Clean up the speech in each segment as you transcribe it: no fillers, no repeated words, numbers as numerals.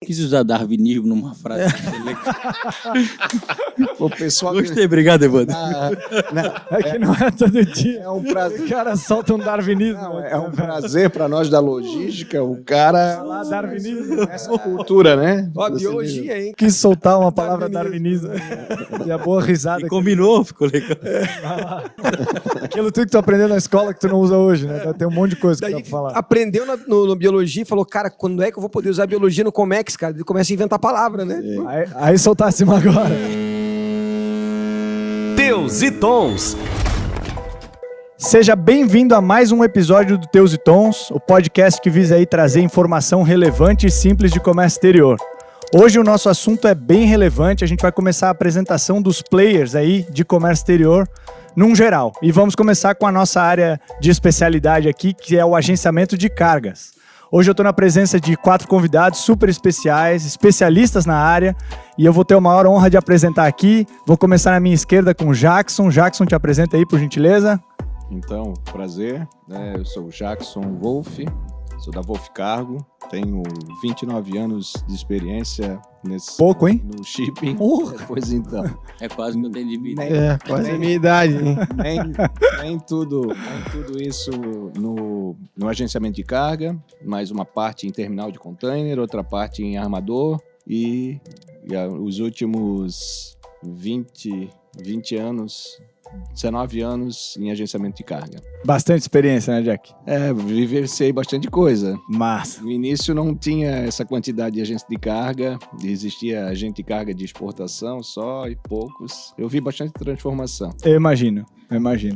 quis usar darwinismo numa frase. O pessoal... Gostei, obrigado, Evandro. É que não é todo dia. É um prazer. O cara solta um darwinismo. Não, é um prazer para nós da logística, o cara... Falar darwinismo. Essa cultura, né? Ó, biologia, hein? Quis soltar uma palavra darwinismo. E a boa risada. E combinou, ficou legal. Aquilo tudo que tu aprendeu na escola que tu não usa hoje, né? Tem um monte de coisa que dá Daí pra falar. aprendeu no biologia e falou, cara, quando é que eu vou poder usar biologia no Comex, cara? Ele começa a inventar palavra, né? Aí soltasse uma agora. Teus e Tons. Seja bem-vindo a mais um episódio do Teus e Tons, o podcast que visa aí trazer informação relevante e simples de comércio exterior. Hoje o nosso assunto é bem relevante, a gente vai começar a apresentação dos players aí de comércio exterior num geral. E vamos começar com a nossa área de especialidade aqui, que é o agenciamento de cargas. Hoje eu estou na presença de 4 convidados super especiais, especialistas na área, e eu vou ter a maior honra de apresentar aqui. Vou começar na minha esquerda com o Jackson. Jackson, te apresenta aí, por gentileza. Então, prazer. Eu sou o Jackson Wolff, sou da Wolff Cargo, tenho 29 anos de experiência nesse... Pouco, hein? No shipping. Pois então. É quase que eu tenho de vida. Quase a minha idade, hein? Nem tudo isso no agenciamento de carga, mais uma parte em terminal de container, outra parte em armador e os últimos 20 anos, 19 anos em agenciamento de carga. Bastante experiência, né, Jack? Vivenciei bastante coisa. Massa. No início não tinha essa quantidade de agente de carga, existia agente de carga de exportação só e poucos. Eu vi bastante transformação. Eu imagino.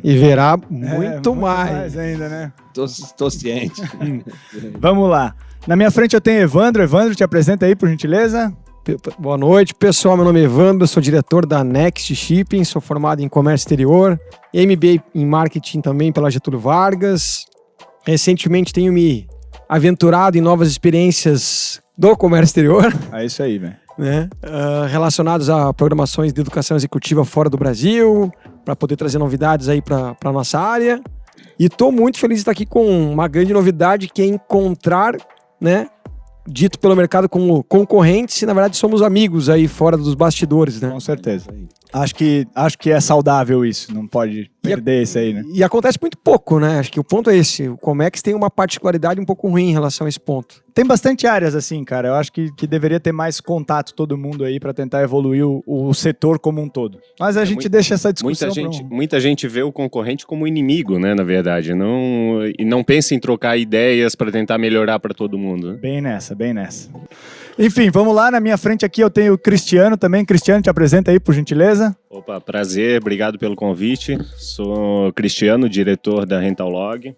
E verá muito mais. ainda, né? Tô ciente. Vamos lá. Na minha frente eu tenho Evandro. Evandro, te apresenta aí, por gentileza. Boa noite, pessoal. Meu nome é Evandro, sou diretor da Next Shipping, sou formado em comércio exterior, MBA em marketing também pela Getúlio Vargas. Recentemente tenho me aventurado em novas experiências do comércio exterior, É isso aí, velho. né? Relacionados a programações de educação executiva fora do Brasil, para poder trazer novidades aí para a nossa área. E estou muito feliz de estar aqui com uma grande novidade, que é encontrar, né, dito pelo mercado como concorrentes, e na verdade somos amigos aí fora dos bastidores, né? Com certeza. Acho que é saudável isso, não pode perder isso aí, né? E acontece muito pouco, né? Acho que o ponto é esse. O Comex tem uma particularidade um pouco ruim em relação a esse ponto. Tem bastante áreas assim, cara. Eu acho que deveria ter mais contato todo mundo aí para tentar evoluir o setor como um todo. Mas a gente deixa essa discussão Muita gente vê o concorrente como inimigo, né, na verdade. Não pensa em trocar ideias para tentar melhorar para todo mundo. Né? Bem nessa. Enfim, vamos lá. Na minha frente aqui eu tenho o Cristiano também. Cristiano, te apresenta aí, por gentileza. Opa, prazer, obrigado pelo convite. Sou Cristiano, diretor da Rental Log.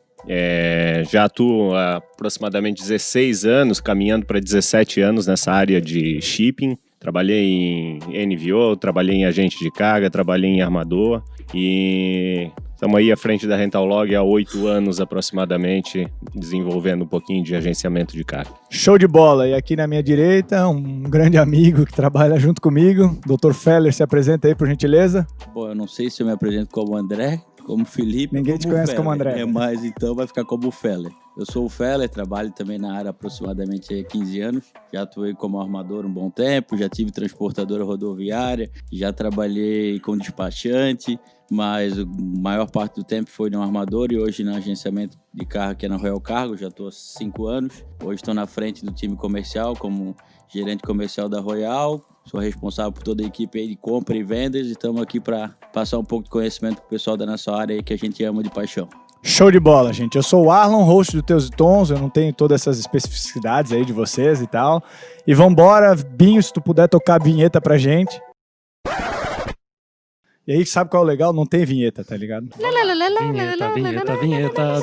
Já atuo há aproximadamente 16 anos, caminhando para 17 anos nessa área de shipping. Trabalhei em NVO, trabalhei em agente de carga, trabalhei em armador e estamos aí à frente da Rental Log há 8 anos aproximadamente, desenvolvendo um pouquinho de agenciamento de carga. Show de bola. E aqui na minha direita, um grande amigo que trabalha junto comigo, Dr. Feller, se apresenta aí, por gentileza. Bom, eu não sei se eu me apresento como André, como Felipe. Ninguém te conhece como André. Mas então vai ficar como o Feller. Eu sou o Feller, trabalho também na área há aproximadamente há 15 anos. Já atuei como armador um bom tempo, já tive transportadora rodoviária, já trabalhei com despachante, mas a maior parte do tempo foi no armador e hoje no agenciamento de carro, que é na Royal Cargo, já estou há 5 anos. Hoje estou na frente do time comercial como gerente comercial da Royal. Sou responsável por toda a equipe aí de compra e vendas e estamos aqui para passar um pouco de conhecimento para o pessoal da nossa área aí que a gente ama de paixão. Show de bola, gente. Eu sou o Arlon, host do Teus e Tons. Eu não tenho todas essas especificidades aí de vocês e tal. E vambora, Binho, se tu puder tocar a vinheta pra gente. E aí, sabe qual é o legal? Não tem vinheta, tá ligado? Vinheta.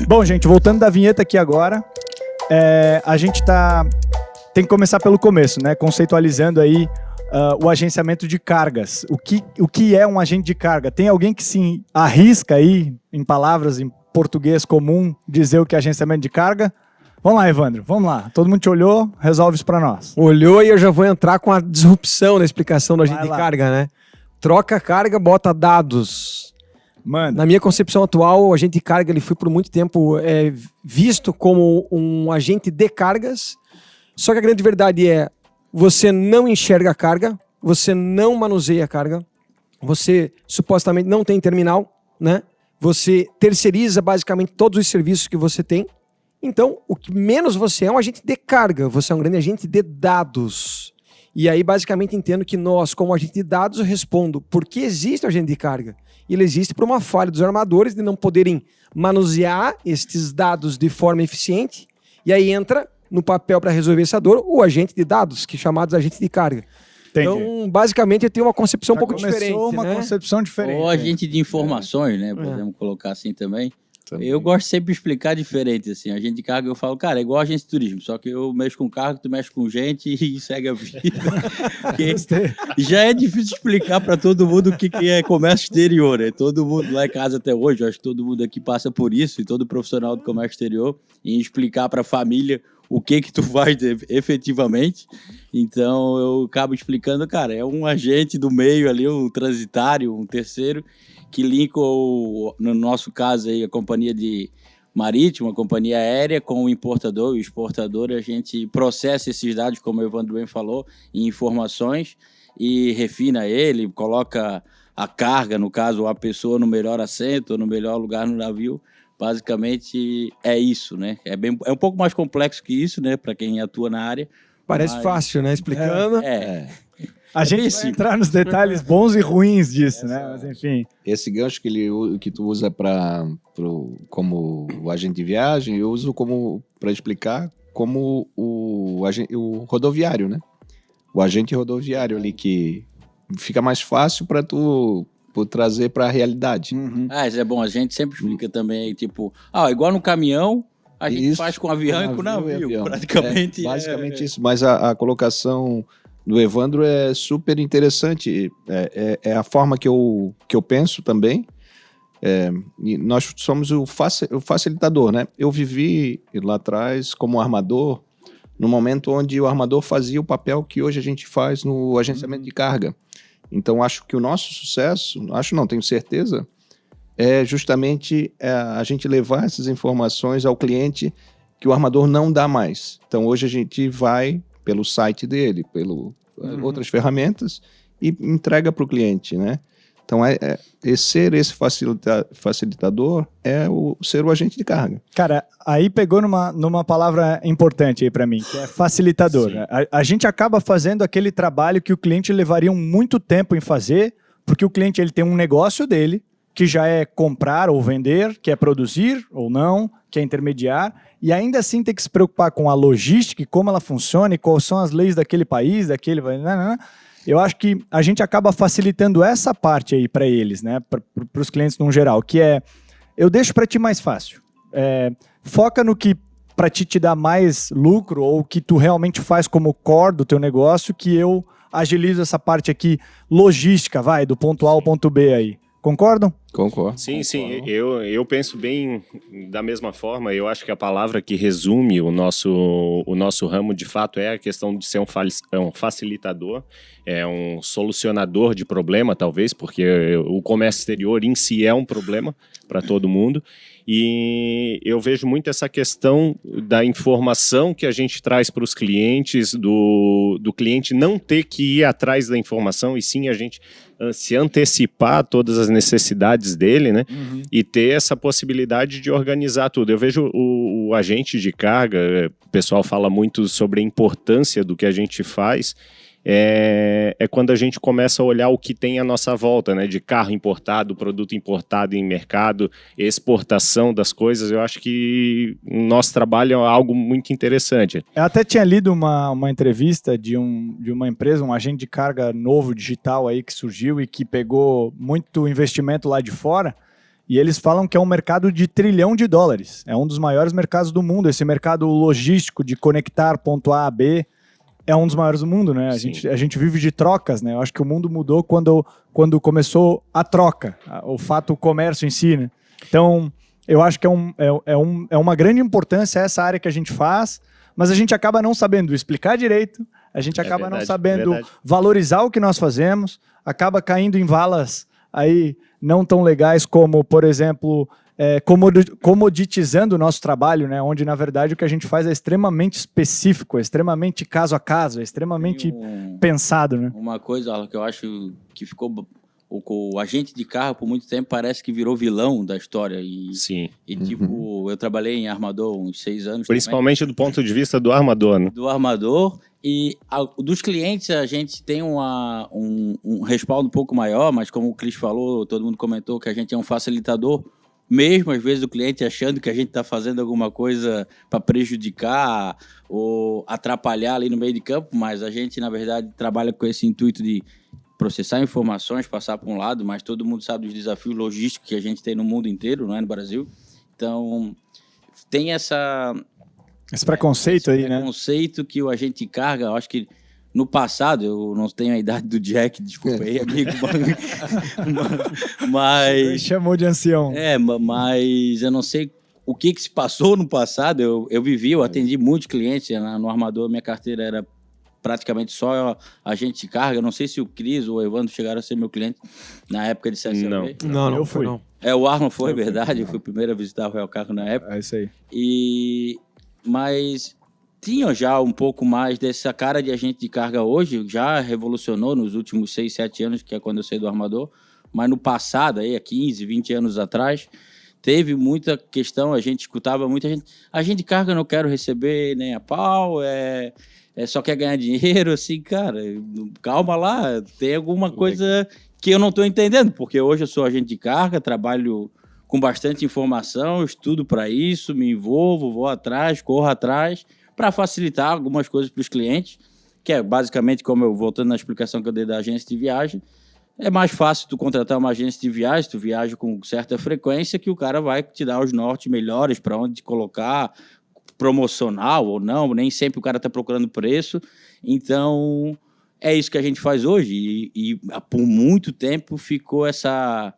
Bom, gente, voltando da vinheta aqui agora, a gente tem que começar pelo começo, né? Conceitualizando aí o agenciamento de cargas. O que é um agente de carga? Tem alguém que se arrisca aí, em palavras em português comum, dizer o que é agenciamento de carga? Vamos lá, Evandro, vamos lá. Todo mundo te olhou, resolve isso pra nós. Olhou e eu já vou entrar com a disrupção na explicação do agente de carga, né? Troca a carga, bota dados Manda. Na minha concepção atual, o agente de carga ele foi por muito tempo visto como um agente de cargas. Só que a grande verdade é, você não enxerga a carga, você não manuseia a carga, você supostamente não tem terminal, né? Você terceiriza basicamente todos os serviços que você tem. Então, o que menos você é um agente de carga, você é um grande agente de dados. E aí, basicamente, entendo que nós, como agente de dados, eu respondo por que existe o agente de carga. Ele existe por uma falha dos armadores de não poderem manusear estes dados de forma eficiente. E aí entra no papel para resolver essa dor o agente de dados, que é chamado agente de carga. Entendi. Então, basicamente, eu tenho uma concepção um pouco diferente. Uma né? concepção diferente. Ou agente de informações, né? Podemos colocar assim também. Também. Eu gosto sempre de explicar diferente, assim. Agente de carga, eu falo, cara, é igual agente de turismo, só que eu mexo com carro, tu mexe com gente e segue a vida. Já é difícil explicar para todo mundo o que é comércio exterior, né? Todo mundo lá em casa até hoje, eu acho que todo mundo aqui passa por isso, e todo profissional do comércio exterior, em explicar para a família o que tu faz efetivamente. Então, eu acabo explicando, cara, é um agente do meio ali, um transitário, um terceiro, que linka, no nosso caso, aí, a companhia de marítima, a companhia aérea, com o importador. O exportador, a gente processa esses dados, como o Evandro bem falou, em informações e refina ele, coloca a carga, no caso, a pessoa no melhor assento, no melhor lugar no navio. Basicamente, é isso, né? É um pouco mais complexo que isso, né? Para quem atua na área. Parece fácil, né? Explicando. A gente vai entrar nos detalhes bons e ruins disso, né? Mas enfim. Esse gancho que tu usa como o agente de viagem, eu uso para explicar como o rodoviário, né? O agente rodoviário ali, que fica mais fácil para tu trazer para a realidade. Isso é bom. A gente sempre explica também, tipo, igual no caminhão, a gente faz com avião e com navio. Praticamente. Basicamente isso. Mas a colocação do Evandro é super interessante. É a forma que eu penso também. E nós somos o facilitador, né? Eu vivi lá atrás como armador, no momento onde o armador fazia o papel que hoje a gente faz no agenciamento de carga. Então, acho que o nosso sucesso, tenho certeza, é justamente a gente levar essas informações ao cliente que o armador não dá mais. Então, hoje a gente vai pelo site dele, outras ferramentas e entrega para o cliente, né? Então, ser esse facilitador ser o agente de carga. Cara, aí pegou numa palavra importante aí para mim, que é facilitador. A gente acaba fazendo aquele trabalho que o cliente levaria muito tempo em fazer, porque o cliente ele tem um negócio dele, que já é comprar ou vender, que é produzir ou não, que é intermediar, e ainda assim tem que se preocupar com a logística, como ela funciona, e quais são as leis daquele país, daquele... Eu acho que a gente acaba facilitando essa parte aí para eles, né? Para os clientes no geral, que é, eu deixo para ti mais fácil. Foca no que para ti te dá mais lucro ou que tu realmente faz como core do teu negócio, que eu agilizo essa parte aqui logística, do ponto A ao ponto B aí. Concordam? Concordo. Sim. Eu penso bem da mesma forma. Eu acho que a palavra que resume o nosso ramo, de fato, é a questão de ser um facilitador, um solucionador de problema, talvez, porque o comércio exterior em si é um problema para todo mundo. E eu vejo muito essa questão da informação que a gente traz para os clientes, do cliente não ter que ir atrás da informação, e sim a gente se antecipar a todas as necessidades dele, né? E ter essa possibilidade de organizar tudo. Eu vejo o agente de carga, o pessoal fala muito sobre a importância do que a gente faz, quando a gente começa a olhar o que tem à nossa volta, né? De carro importado, produto importado em mercado, exportação das coisas. Eu acho que o nosso trabalho é algo muito interessante. Eu até tinha lido uma entrevista de uma empresa, um agente de carga novo digital aí que surgiu e que pegou muito investimento lá de fora, e eles falam que é um mercado de $1 trilhão. É um dos maiores mercados do mundo. Esse mercado logístico de conectar ponto A a B é um dos maiores do mundo, né? A gente vive de trocas, né? Eu acho que o mundo mudou quando começou a troca, o comércio em si, né? Então, eu acho que é uma grande importância essa área que a gente faz, mas a gente acaba não sabendo explicar direito, a gente acaba não sabendo valorizar o que nós fazemos, acaba caindo em valas aí não tão legais como, por exemplo, comoditizando o nosso trabalho, né? Onde, na verdade, o que a gente faz é extremamente específico, é extremamente caso a caso, é extremamente pensado, né? Uma coisa, Alan, que eu acho que ficou... O agente de carro, por muito tempo, parece que virou vilão da história. Sim. E tipo, eu trabalhei em armador uns 6 anos. Principalmente do ponto de vista do armador, né? Do armador. E dos clientes, a gente tem um respaldo um pouco maior, mas como o Cris falou, todo mundo comentou que a gente é um facilitador, mesmo às vezes o cliente achando que a gente está fazendo alguma coisa para prejudicar ou atrapalhar ali no meio de campo, mas a gente, na verdade, trabalha com esse intuito de processar informações, passar para um lado, mas todo mundo sabe dos desafios logísticos que a gente tem no mundo inteiro, não é no Brasil. Então, tem esse preconceito aí, né? Preconceito que o agente de carga, eu acho que no passado, eu não tenho a idade do Jack, desculpa aí, amigo, mas... Ele chamou de ancião. Mas eu não sei o que se passou no passado. Eu atendi muitos clientes no armador, minha carteira era praticamente só agente de carga. Não sei se o Cris ou o Evandro chegaram a ser meu cliente na época de CSLV. Não, eu fui. Não. O Arlon foi, verdade. Eu fui o primeiro a visitar o Royal Cargo na época. É isso aí. Mas tinha já um pouco mais dessa cara de agente de carga hoje. Já revolucionou nos últimos 6, 7 anos, que é quando eu saí do armador. Mas no passado, aí, há 15, 20 anos atrás, teve muita questão. A gente escutava muita gente. Agente de carga eu não quero receber nem a pau, só quer ganhar dinheiro, assim, cara, calma lá, tem alguma coisa que eu não estou entendendo, porque hoje eu sou agente de carga, trabalho com bastante informação, estudo para isso, me envolvo, vou atrás, corro atrás, para facilitar algumas coisas para os clientes, que é basicamente, voltando na explicação que eu dei da agência de viagem, é mais fácil tu contratar uma agência de viagem, tu viaja com certa frequência, que o cara vai te dar os nortes melhores para onde te colocar, promocional ou não, nem sempre o cara está procurando preço. Então, é isso que a gente faz hoje. E por muito tempo ficou essa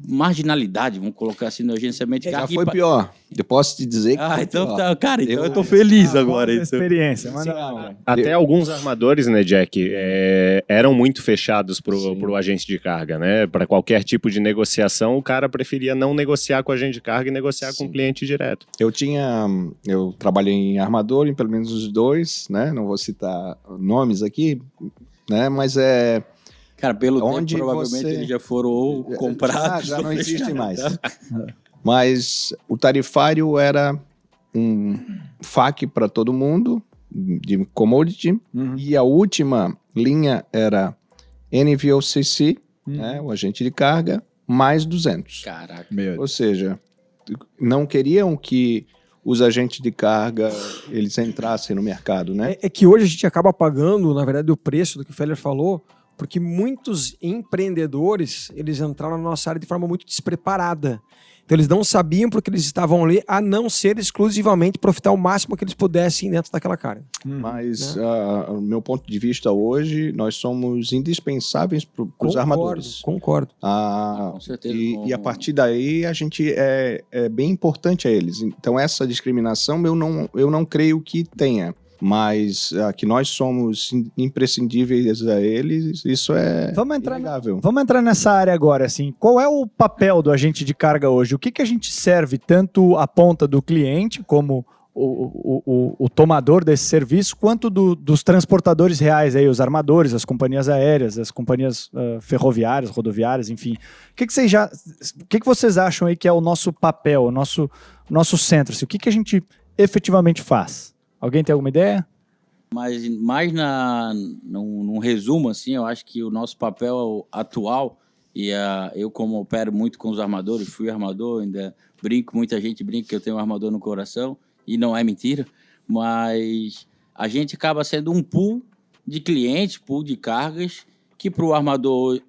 marginalidade, vamos colocar assim, no agenciamento de carga. Já foi pior. Eu posso te dizer que foi então pior. tá, cara, então eu tô feliz agora. Então. Então. Experiência, mas não. Até alguns armadores, né, Jack, eram muito fechados pro agente de carga, né? Para qualquer tipo de negociação, o cara preferia não negociar com o agente de carga e negociar com o cliente direto. Eu trabalhei em armador, em pelo menos os dois, né? Não vou citar nomes aqui, né? Mas Cara, pelo onde tempo, provavelmente eles já foram comprados. Já não existem mais. Mas o tarifário era um FAQ para todo mundo, de commodity, e a última linha era NVOCC, né, o agente de carga, mais 200. Caraca. Ou seja, não queriam que os agentes de carga eles entrassem no mercado, né? É que hoje a gente acaba pagando, na verdade, o preço do que o Feller falou, porque muitos empreendedores, eles entraram na nossa área de forma muito despreparada. Então eles não sabiam porque eles estavam ali, a não ser exclusivamente profitar o máximo que eles pudessem dentro daquela carga. Mas, do meu ponto de vista hoje, nós somos indispensáveis para os armadores. Concordo. Com certeza. E a partir daí a gente é bem importante a eles. Então essa discriminação eu não creio que tenha. Mas que nós somos imprescindíveis a eles, isso é inegável. Vamos entrar nessa área agora, assim. Qual é o papel do agente de carga hoje? O que a gente serve tanto a ponta do cliente, como o tomador desse serviço, quanto dos transportadores reais, aí, os armadores, as companhias aéreas, as companhias ferroviárias, rodoviárias, enfim. O que vocês acham aí que é o nosso papel, o nosso centro? Assim, o que a gente efetivamente faz? Alguém tem alguma ideia? Mas mais num resumo, assim, eu acho que o nosso papel atual, eu como opero muito com os armadores, fui armador, ainda brinco, muita gente brinca que eu tenho um armador no coração, e não é mentira, mas a gente acaba sendo um pool de clientes, pool de cargas, que para o armador,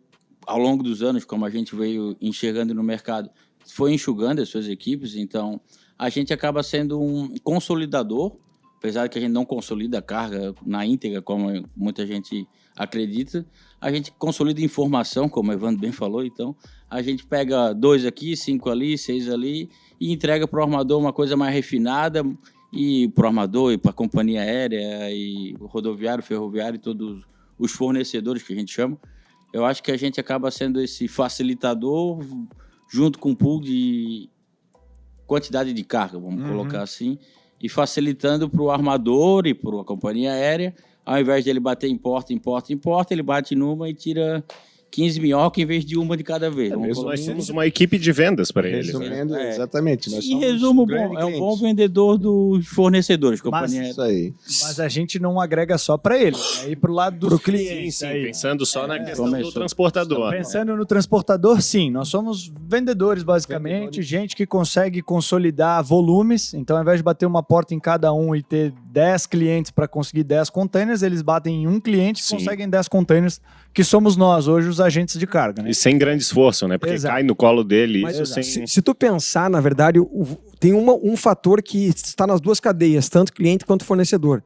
ao longo dos anos, como a gente veio enxergando no mercado, foi enxugando as suas equipes, então a gente acaba sendo um consolidador, apesar que a gente não consolida a carga na íntegra, como muita gente acredita, a gente consolida informação, como o Evandro bem falou, então a gente pega 2 aqui, 5 ali, 6 ali e entrega para o armador uma coisa mais refinada, e para o armador e para a companhia aérea e o rodoviário, ferroviário e todos os fornecedores que a gente chama. eu acho que a gente acaba sendo esse facilitador junto com o pool de quantidade de carga, vamos colocar assim, e facilitando para o armador e para a companhia aérea, ao invés de ele bater em porta, ele bate numa e tira 15 minhocas em vez de uma de cada vez. Nós somos uma equipe de vendas para eles. Resumindo, exatamente. Nós em resumo, é um bom vendedor dos fornecedores. Isso aí. Mas a gente não agrega só para ele, né? E pro lado do cliente. Sim, pensando só na questão do transportador. Pensando no transportador, sim. Nós somos vendedores, basicamente. Gente que consegue consolidar volumes. Então, ao invés de bater uma porta em cada um e ter 10 clientes para conseguir 10 containers, eles batem em um cliente e conseguem 10 containers, que somos nós hoje, os agentes de carga, né? E sem grande esforço, né? Porque cai no colo dele. Mas, isso sem... se tu pensar, na verdade, tem um fator que está nas duas cadeias, tanto cliente quanto fornecedor.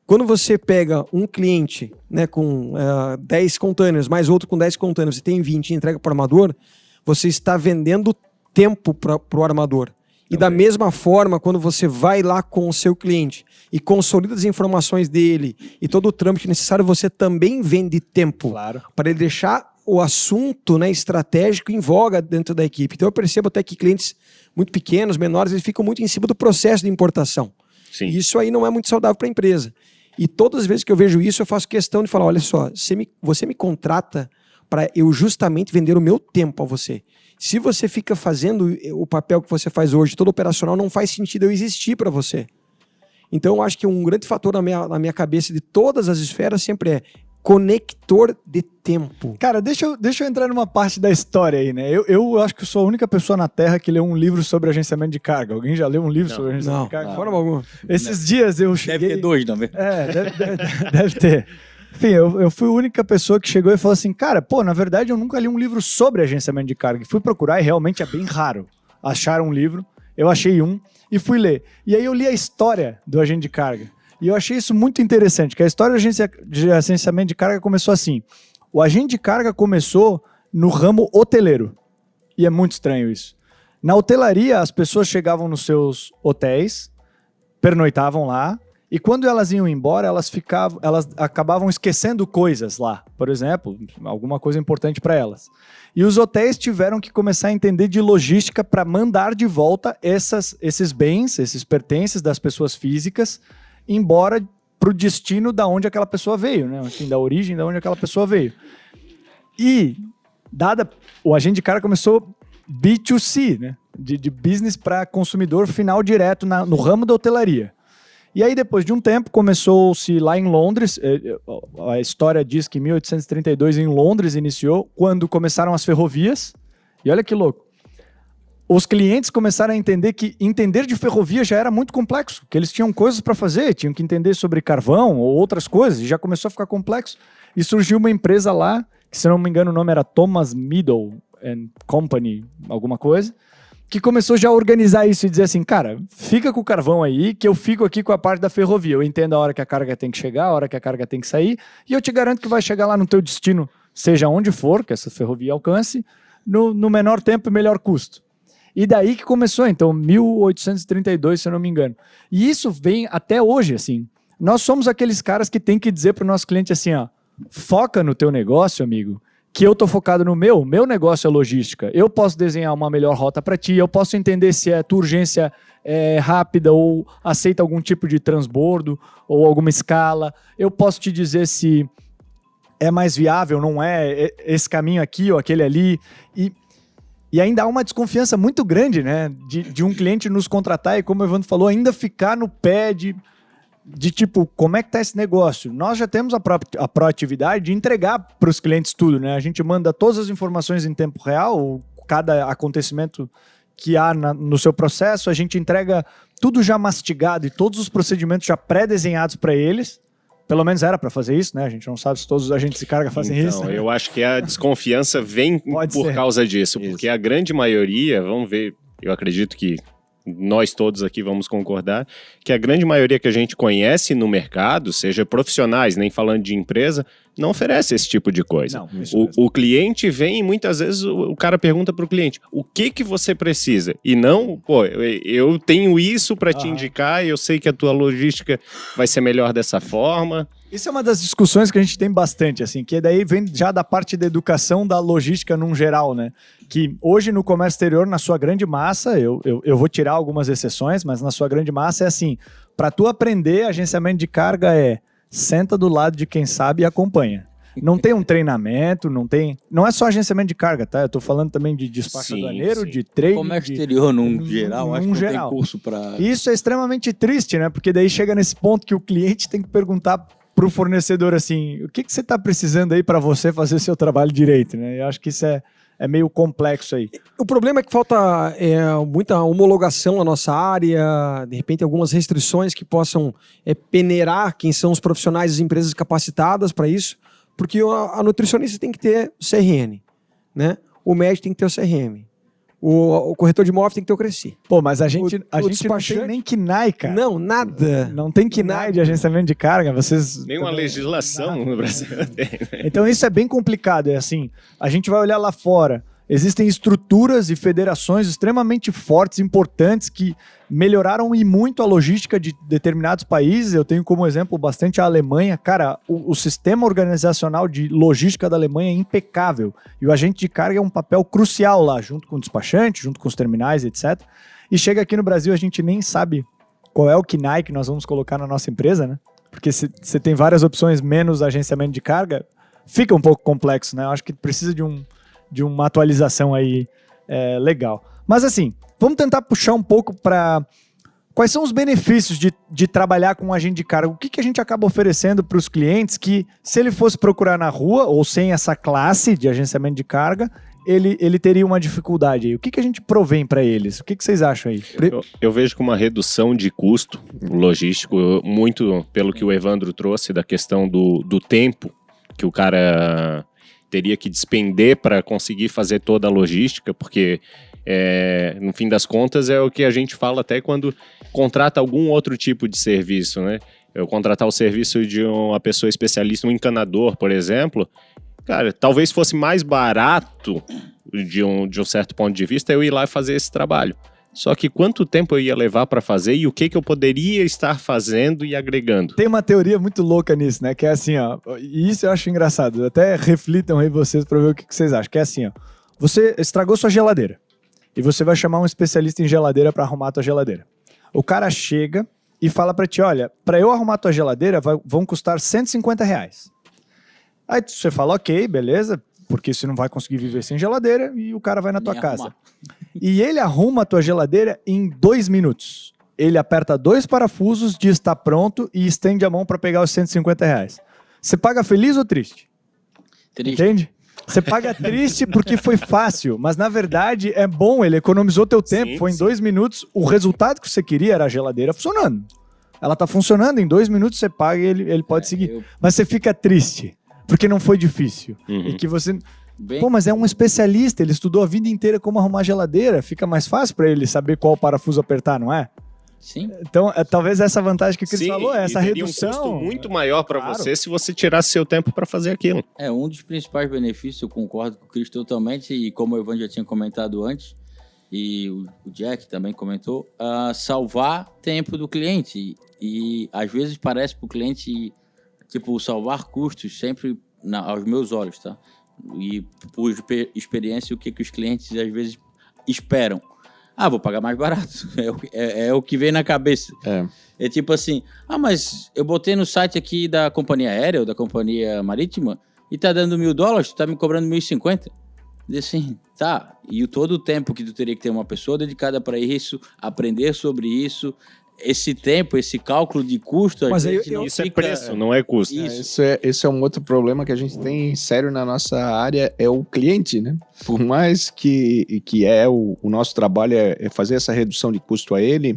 Quando você pega um cliente, né, com 10 containers, mais outro com 10 containers e tem 20 e entrega para o armador, você está vendendo tempo para o armador. E da mesma forma, quando você vai lá com o seu cliente e consolida as informações dele e todo o trâmite necessário, você também vende tempo para ele deixar o assunto, né, estratégico em voga dentro da equipe. Então eu percebo até que clientes muito pequenos, menores, eles ficam muito em cima do processo de importação. Sim. E isso aí não é muito saudável para a empresa. E todas as vezes que eu vejo isso, eu faço questão de falar, olha só, você me contrata para eu justamente vender o meu tempo a você. Se você fica fazendo o papel que você faz hoje, todo operacional, não faz sentido eu existir para você. Então, eu acho que um grande fator na minha cabeça de todas as esferas sempre é conector de tempo. Cara, deixa eu entrar numa parte da história aí, né? Eu acho que eu sou a única pessoa na Terra que leu um livro sobre agenciamento de carga. Alguém já leu um livro sobre agenciamento de carga? Não, forma alguma. Esses dias eu cheguei... Deve ter 2, não é? Deve ter. Enfim, eu fui a única pessoa que chegou e falou assim, cara, na verdade eu nunca li um livro sobre agenciamento de carga. E fui procurar e realmente é bem raro achar um livro. Eu achei um e fui ler. E aí eu li a história do agente de carga. E eu achei isso muito interessante, que a história de agenciamento de carga começou assim. O agente de carga começou no ramo hoteleiro. E é muito estranho isso. Na hotelaria, as pessoas chegavam nos seus hotéis, pernoitavam lá, e quando elas iam embora, elas acabavam esquecendo coisas lá. Por exemplo, alguma coisa importante para elas. E os hotéis tiveram que começar a entender de logística para mandar de volta esses bens, esses pertences das pessoas físicas, embora para o destino da onde aquela pessoa veio, né? Enfim, da origem da onde aquela pessoa veio. E, o agente de carga começou B2C, né? De business para consumidor final direto no ramo da hotelaria. E aí, depois de um tempo, começou-se lá em Londres, a história diz que em 1832 em Londres iniciou, quando começaram as ferrovias, e olha que louco, os clientes começaram a entender que entender de ferrovia já era muito complexo, que eles tinham coisas para fazer, tinham que entender sobre carvão ou outras coisas, e já começou a ficar complexo. E surgiu uma empresa lá, que se não me engano o nome era Thomas Middle and Company, alguma coisa, que começou já a organizar isso e dizer assim, cara, fica com o carvão aí, que eu fico aqui com a parte da ferrovia. Eu entendo a hora que a carga tem que chegar, a hora que a carga tem que sair, e eu te garanto que vai chegar lá no teu destino, seja onde for, que essa ferrovia alcance, no menor tempo e melhor custo. E daí que começou, então, 1832, se eu não me engano. E isso vem até hoje, assim. Nós somos aqueles caras que tem que dizer para o nosso cliente assim, ó, foca no teu negócio, amigo, que eu tô focado no meu negócio é logística. Eu posso desenhar uma melhor rota para ti, eu posso entender se a tua urgência é rápida ou aceita algum tipo de transbordo ou alguma escala. Eu posso te dizer se é mais viável, não é, esse caminho aqui ou aquele ali. E ainda há uma desconfiança muito grande, né, de um cliente nos contratar e, como o Evandro falou, ainda ficar no pé de tipo, como é que tá esse negócio? Nós já temos a proatividade de entregar para os clientes tudo, né? A gente manda todas as informações em tempo real, cada acontecimento que há no seu processo, a gente entrega tudo já mastigado e todos os procedimentos já pré-desenhados para eles. Pelo menos era para fazer isso, né? A gente não sabe se todos os agentes de carga fazem isso. Então, eu acho que a desconfiança vem por causa disso, porque a grande maioria, vamos ver, eu acredito que nós todos aqui vamos concordar, que a grande maioria que a gente conhece no mercado, seja profissionais, nem falando de empresa, não oferece esse tipo de coisa. Não, isso mesmo. O cliente vem e muitas vezes o cara pergunta para o cliente, o que você precisa? E não, pô, eu tenho isso para te indicar e eu sei que a tua logística vai ser melhor dessa forma. Isso é uma das discussões que a gente tem bastante, assim, que daí vem já da parte da educação da logística num geral, né? Que hoje no comércio exterior, na sua grande massa, eu vou tirar algumas exceções, mas na sua grande massa é assim, para tu aprender agenciamento de carga senta do lado de quem sabe e acompanha. Não tem um treinamento, não é só agenciamento de carga, tá? Eu tô falando também de despacho aduaneiro, de trade. Comércio exterior, num geral, acho que não tem curso para... Isso é extremamente triste, né? Porque daí chega nesse ponto que o cliente tem que perguntar pro fornecedor assim, o que você tá precisando aí para você fazer seu trabalho direito, né? Eu acho que isso é meio complexo aí. O problema é que falta muita homologação na nossa área, de repente algumas restrições que possam peneirar quem são os profissionais das empresas capacitadas para isso, porque a nutricionista tem que ter o CRN, né? O médico tem que ter o CRM. O corretor de imóvel tem que ter o Cresci. Pô, mas a gente não despachante... tem nem KNAI, cara. Não, nada. Não tem KNAI de agenciamento de carga. Vocês Nenhuma legislação no Brasil tem. Então isso é bem complicado. É assim, a gente vai olhar lá fora. Existem estruturas e federações extremamente fortes, importantes, que melhoraram e muito a logística de determinados países. Eu tenho como exemplo bastante a Alemanha. Cara, o sistema organizacional de logística da Alemanha é impecável. E o agente de carga é um papel crucial lá, junto com o despachante, junto com os terminais, etc. E chega aqui no Brasil, a gente nem sabe qual é o KNAI que nós vamos colocar na nossa empresa, né? Porque se você tem várias opções menos agenciamento de carga, fica um pouco complexo, né? Eu acho que precisa de uma atualização aí legal. Mas assim, vamos tentar puxar um pouco para quais são os benefícios de trabalhar com um agente de carga. O que a gente acaba oferecendo para os clientes que, se ele fosse procurar na rua ou sem essa classe de agenciamento de carga, ele teria uma dificuldade aí. O que a gente provém para eles? O que vocês acham aí? Eu vejo como uma redução de custo logístico, muito pelo que o Evandro trouxe da questão do tempo que o cara teria que despender para conseguir fazer toda a logística, porque no fim das contas é o que a gente fala até quando contrata algum outro tipo de serviço, né? Eu contratar o serviço de uma pessoa especialista, um encanador, por exemplo, cara, talvez fosse mais barato de um certo ponto de vista eu ir lá e fazer esse trabalho. Só que quanto tempo eu ia levar para fazer e o que eu poderia estar fazendo e agregando? Tem uma teoria muito louca nisso, né? Que é assim, ó. E isso eu acho engraçado. Até reflitam aí vocês para ver o que vocês acham. Que é assim, ó. Você estragou sua geladeira. E você vai chamar um especialista em geladeira para arrumar a tua geladeira. O cara chega e fala para ti, olha, para eu arrumar a tua geladeira vão custar R$150. Aí você fala, ok, beleza, porque você não vai conseguir viver sem geladeira e o cara vai na tua casa. E ele arruma a tua geladeira em 2 minutos. Ele aperta 2 parafusos, diz está pronto e estende a mão para pegar os R$150. Você paga feliz ou triste? Triste. Entende? Você paga triste porque foi fácil, mas na verdade é bom, ele economizou teu tempo, Sim, foi em 2 minutos, o resultado que você queria era a geladeira funcionando. Ela tá funcionando, em 2 minutos você paga e ele pode seguir. Mas você fica triste, porque não foi difícil. E que você... Pô, mas é um especialista, ele estudou a vida inteira como arrumar geladeira, fica mais fácil para ele saber qual parafuso apertar, não é? Sim. Então, talvez essa vantagem que o Cris falou, essa redução... um custo muito maior para você se você tirasse seu tempo para fazer aquilo. Um dos principais benefícios, eu concordo com o Cris totalmente, e como o Ivan já tinha comentado antes, e o Jack também comentou, salvar tempo do cliente. E às vezes parece para o cliente, tipo, salvar custos sempre aos meus olhos, tá? E por experiência, o que os clientes às vezes esperam. Vou pagar mais barato. É o que vem na cabeça. É tipo assim, mas eu botei no site aqui da companhia aérea ou da companhia marítima e tá dando $1.000, tu tá me cobrando 1.050. E assim, tá. E todo o tempo que tu teria que ter uma pessoa dedicada para isso, aprender sobre isso, esse tempo, esse cálculo de custo... Mas isso é preço, não é custo. Esse é um outro problema que a gente tem sério na nossa área, é o cliente, né? Por mais que o nosso trabalho é fazer essa redução de custo a ele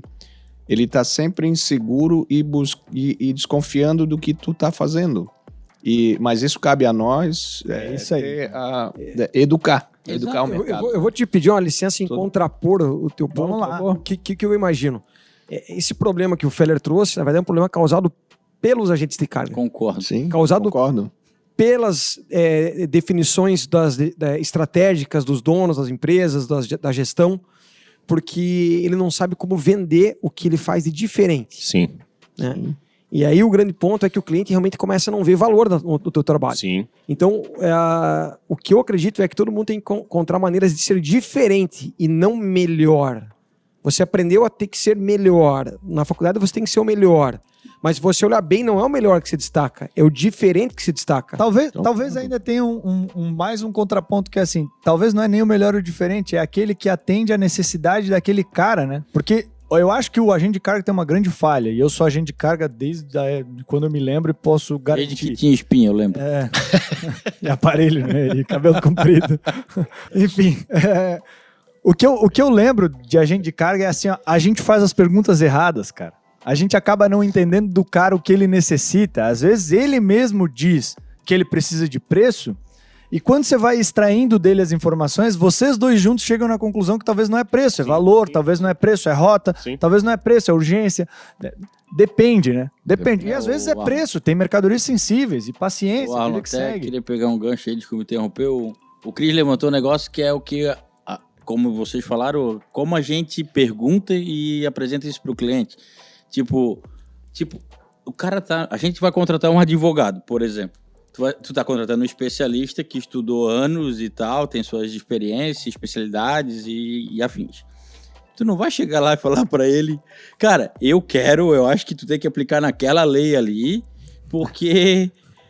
está sempre inseguro e desconfiando do que tu tá fazendo. Mas isso cabe a nós, isso aí. Educar o Exato. mercado. Eu vou te pedir uma licença em contrapor o teu ponto. Vamos lá. O que eu imagino? Esse problema que o Feller trouxe, na verdade, é um problema causado pelos agentes de carga. Concordo. Sim, Causado concordo. pelas definições estratégicas dos donos, das empresas, da gestão, porque ele não sabe como vender o que ele faz de diferente. Sim. Né? E aí o grande ponto é que o cliente realmente começa a não ver valor no teu trabalho. Sim. Então, o que eu acredito é que todo mundo tem que encontrar maneiras de ser diferente e não melhor. Você aprendeu a ter que ser melhor. Na faculdade você tem que ser o melhor. Mas se você olhar bem, não é o melhor que se destaca, é o diferente que se destaca. Talvez ainda tenha mais um contraponto que é assim, talvez não é nem o melhor ou o diferente, é aquele que atende à necessidade daquele cara, né? Porque eu acho que o agente de carga tem uma grande falha, e eu sou agente de carga desde quando eu me lembro e posso garantir. Desde que tinha espinha, eu lembro. E aparelho, né? E cabelo comprido. Enfim, o que eu lembro de agente de carga é assim, ó, a gente faz as perguntas erradas, cara. A gente acaba não entendendo do cara o que ele necessita. Às vezes ele mesmo diz que ele precisa de preço, e quando você vai extraindo dele as informações, vocês dois juntos chegam na conclusão que talvez não é preço, é valor, talvez não é preço, é rota, talvez não é preço, é urgência. Depende, né? Depende. E às vezes é preço, tem mercadorias sensíveis e paciência. O Arlon, até queria pegar um gancho aí de que me interrompeu. O Cris levantou um negócio que é o que, como vocês falaram, como a gente pergunta e apresenta isso para o cliente. Tipo, o cara a gente vai contratar um advogado, por exemplo. Tu tá contratando um especialista que estudou anos e tal, tem suas experiências, especialidades e afins. Tu não vai chegar lá e falar pra ele, cara, eu acho que tu tem que aplicar naquela lei ali, porque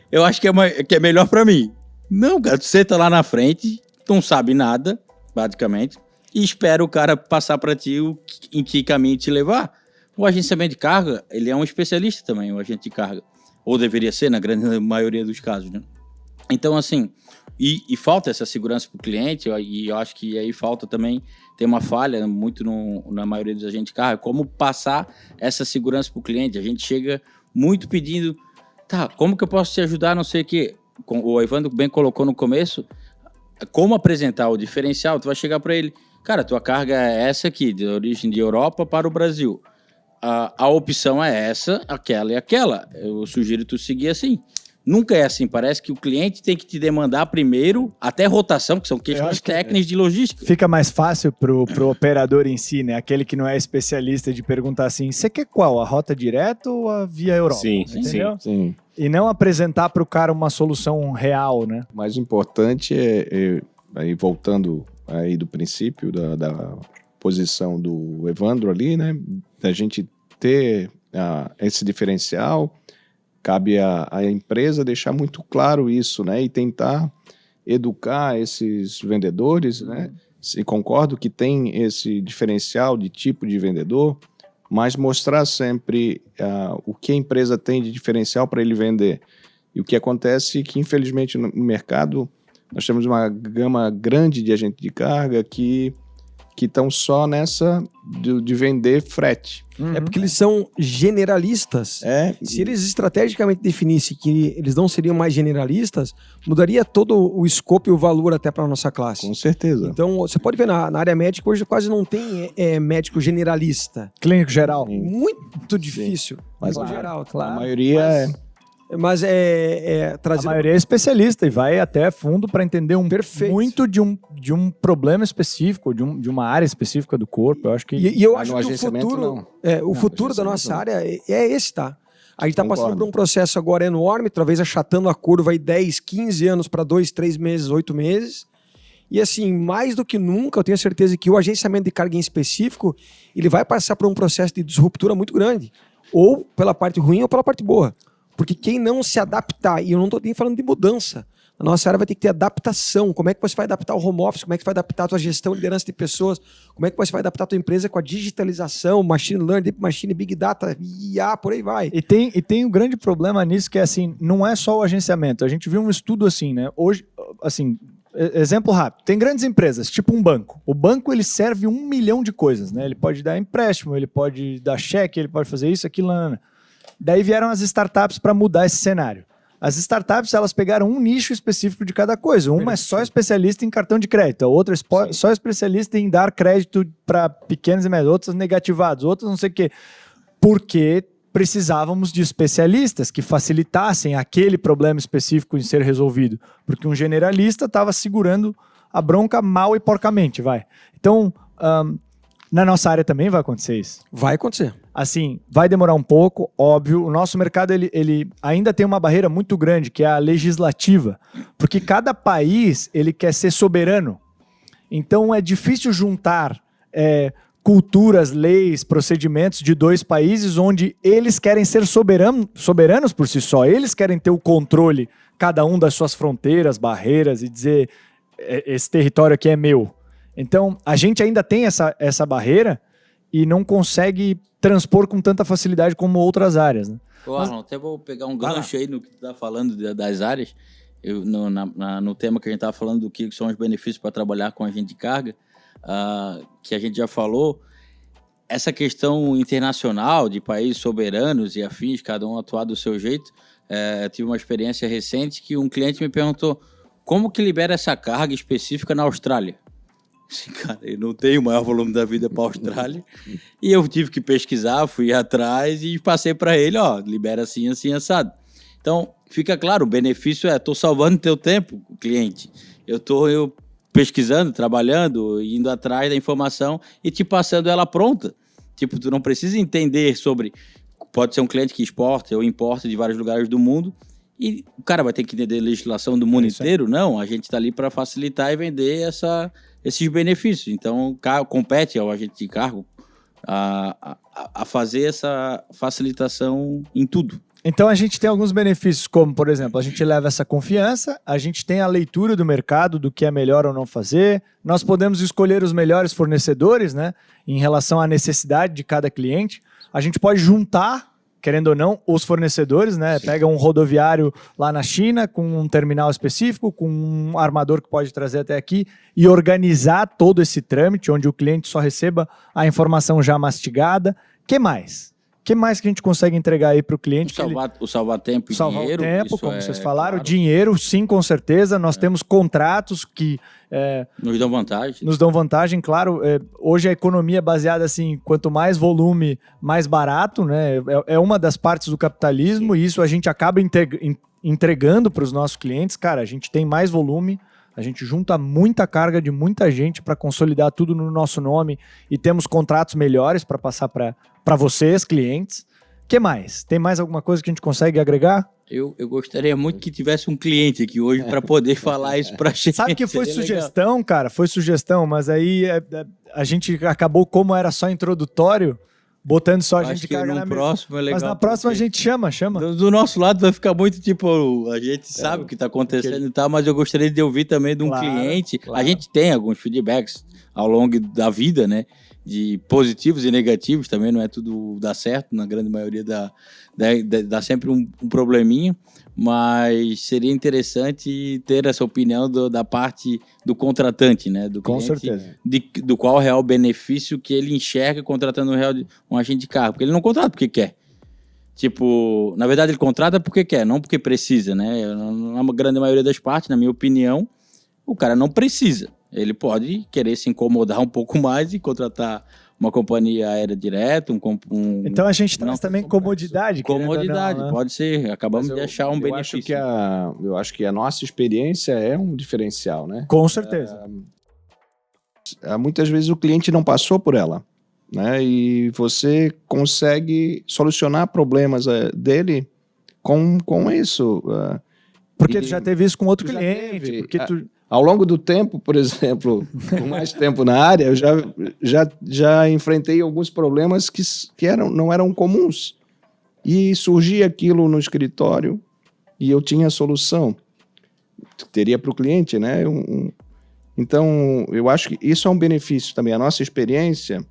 eu acho que é melhor pra mim. Não, cara, tu senta lá na frente, não sabe nada, basicamente, e espera o cara passar pra ti em que caminho te levar. O agenciamento de carga, ele é um especialista também, o agente de carga. Ou deveria ser, na grande maioria dos casos, né? Então, assim, e falta essa segurança para o cliente, e eu acho que aí falta também, tem uma falha muito na maioria dos agentes de carga, como passar essa segurança para o cliente. A gente chega muito pedindo, tá, como que eu posso te ajudar, não sei o quê. O Evandro bem colocou no começo, como apresentar o diferencial, tu vai chegar para ele, cara, tua carga é essa aqui, de origem de Europa para o Brasil. A opção é essa, aquela e aquela. Eu sugiro tu seguir assim. Nunca é assim. Parece que o cliente tem que te demandar primeiro, até rotação, que são questões técnicas de logística. Fica mais fácil pro operador em si, né? Aquele que não é especialista de perguntar assim, você quer qual? A rota direta ou a via Europa? Sim, entendeu? Sim. E não apresentar pro cara uma solução real, né? O mais importante aí voltando aí do princípio da posição do Evandro ali, né? Da gente ter esse diferencial, cabe à empresa deixar muito claro isso, né? E tentar educar esses vendedores, né? E concordo que tem esse diferencial de tipo de vendedor, mas mostrar sempre o que a empresa tem de diferencial para ele vender. E o que acontece é que, infelizmente, no mercado, nós temos uma gama grande de agente de carga que estão só nessa de vender frete. É porque eles são generalistas. Se eles estrategicamente definissem que eles não seriam mais generalistas, mudaria todo o escopo e o valor até para a nossa classe. Com certeza. Então, você pode ver na área médica, hoje quase não tem médico generalista. Clínico geral. Muito difícil. Mas Clínico geral, claro. A maioria Mas trazer... A maioria é especialista e vai até fundo para entender muito de um problema específico, de uma área específica do corpo. Eu acho que e eu acho no que o futuro da nossa área é esse, tá? A gente está passando por um processo agora enorme, talvez achatando a curva aí 10, 15 anos para 2, 3 meses, 8 meses. E assim, mais do que nunca, eu tenho certeza que o agenciamento de carga em específico, ele vai passar por um processo de disruptura muito grande. Ou pela parte ruim ou pela parte boa. Porque quem não se adaptar, e eu não estou nem falando de mudança, a nossa área vai ter que ter adaptação. Como é que você vai adaptar o home office? Como é que você vai adaptar a tua gestão e liderança de pessoas? Como é que você vai adaptar a tua empresa com a digitalização, machine learning, deep machine, big data, IA, por aí vai. E tem um grande problema nisso que é assim, não é só o agenciamento. A gente viu um estudo assim, né? Hoje, assim, exemplo rápido. Tem grandes empresas, tipo um banco. O banco, ele serve 1 milhão de coisas, né? Ele pode dar empréstimo, ele pode dar cheque, ele pode fazer isso, aquilo, Daí vieram as startups para mudar esse cenário. As startups, elas pegaram um nicho específico de cada coisa. Uma é só especialista em cartão de crédito, a outra é só especialista em dar crédito para pequenos e médios, outras negativados, outras não sei o quê. Porque precisávamos de especialistas que facilitassem aquele problema específico em ser resolvido, porque um generalista estava segurando a bronca mal e porcamente, vai. Então, na nossa área também vai acontecer isso. Vai acontecer. Assim, vai demorar um pouco, óbvio. O nosso mercado ele ainda tem uma barreira muito grande, que é a legislativa, porque cada país ele quer ser soberano. Então é difícil juntar culturas, leis, procedimentos de dois países onde eles querem ser soberanos por si só. Eles querem ter o controle, cada um das suas fronteiras, barreiras, e dizer esse território aqui é meu. Então a gente ainda tem essa barreira e não consegue transpor com tanta facilidade como outras áreas, né? Arlon, até vou pegar um gancho aí no que tu tá falando das áreas. No tema que a gente estava falando do que são os benefícios para trabalhar com agente de carga, que a gente já falou, essa questão internacional de países soberanos e afins, cada um atuar do seu jeito. Eu tive uma experiência recente que um cliente me perguntou como que libera essa carga específica na Austrália. Assim, cara, eu não tenho o maior volume da vida para a Austrália e eu tive que pesquisar, fui atrás e passei para ele, libera assim, assim, assado. Então, fica claro, o benefício estou salvando teu tempo, cliente. Eu estou pesquisando, trabalhando, indo atrás da informação e te passando ela pronta. Tipo, tu não precisa entender sobre... Pode ser um cliente que exporta ou importa de vários lugares do mundo e o cara vai ter que entender a legislação do mundo inteiro. Não, a gente está ali para facilitar e vender esses benefícios. Então, compete ao agente de cargo a fazer essa facilitação em tudo. Então a gente tem alguns benefícios, como, por exemplo, a gente leva essa confiança, a gente tem a leitura do mercado, do que é melhor ou não fazer, nós podemos escolher os melhores fornecedores, né, em relação à necessidade de cada cliente, a gente pode juntar, querendo ou não, os fornecedores, né, pega um rodoviário lá na China, com um terminal específico, com um armador que pode trazer até aqui, e organizar todo esse trâmite, onde o cliente só receba a informação já mastigada. Que mais? O que mais que a gente consegue entregar aí para o cliente? Salvar tempo e dinheiro. Salvar o tempo, como vocês falaram. Claro. Dinheiro, sim, com certeza. Nós temos contratos que... nos dão vantagem. Nos dão vantagem, claro. Hoje a economia é baseada assim, quanto mais volume, mais barato, né? É uma das partes do capitalismo, sim. E isso a gente acaba entregando para os nossos clientes. Cara, a gente tem mais volume, a gente junta muita carga de muita gente para consolidar tudo no nosso nome e temos contratos melhores para passar para vocês, clientes. O que mais? Tem mais alguma coisa que a gente consegue agregar? Eu gostaria muito que tivesse um cliente aqui hoje para poder falar isso para a gente. Sabe que foi sugestão, legal. Cara? Foi sugestão, mas aí a gente acabou, como era só introdutório, botando só a gente de carga na mesa. Mas na próxima a gente chama. Do nosso lado vai ficar muito tipo, a gente sabe o que está acontecendo e tal, mas eu gostaria de ouvir também de um cliente. Claro. A gente tem alguns feedbacks ao longo da vida, né? De positivos e negativos, também não é tudo dar certo, na grande maioria dá sempre um probleminha, mas seria interessante ter essa opinião da parte do contratante, né? Do cliente, com certeza. Do qual é o real benefício que ele enxerga contratando um agente de carro, porque ele não contrata porque quer. Tipo, na verdade ele contrata porque quer, não porque precisa, né? Na grande maioria das partes, na minha opinião, o cara não precisa. Ele pode querer se incomodar um pouco mais e contratar uma companhia aérea direto. Então a gente traz também comodidade. Comodidade, não, né? Pode ser. Acabamos de achar um benefício. Eu acho que a nossa experiência é um diferencial, né? Com certeza. Muitas vezes o cliente não passou por ela, né? E você consegue solucionar problemas dele com isso. Porque tu já teve isso com outro cliente. Porque Ao longo do tempo, por exemplo, com mais tempo na área, eu já enfrentei alguns problemas que não eram comuns. E surgia aquilo no escritório e eu tinha a solução. Teria para o cliente, né? Então, eu acho que isso é um benefício também. A nossa experiência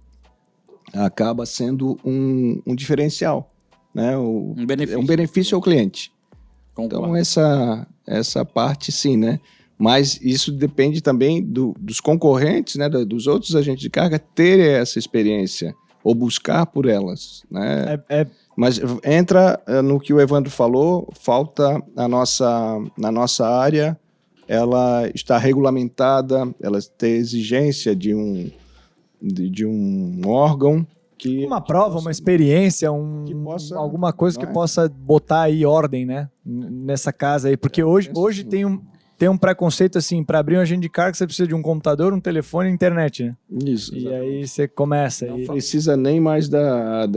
acaba sendo um diferencial, né? É um benefício ao cliente. Concordo. Então, essa parte sim, né? Mas isso depende também dos concorrentes, né, dos outros agentes de carga terem essa experiência ou buscar por elas, né? Mas entra no que o Evandro falou, falta na nossa área, ela está regulamentada, ela tem exigência de um órgão Uma prova, uma experiência, alguma coisa que possa botar aí ordem, né? Nessa casa aí. Porque hoje tem um preconceito assim, para abrir um agente de carga você precisa de um computador, um telefone e internet, né? Isso. E aí você começa. Não precisa nem mais da...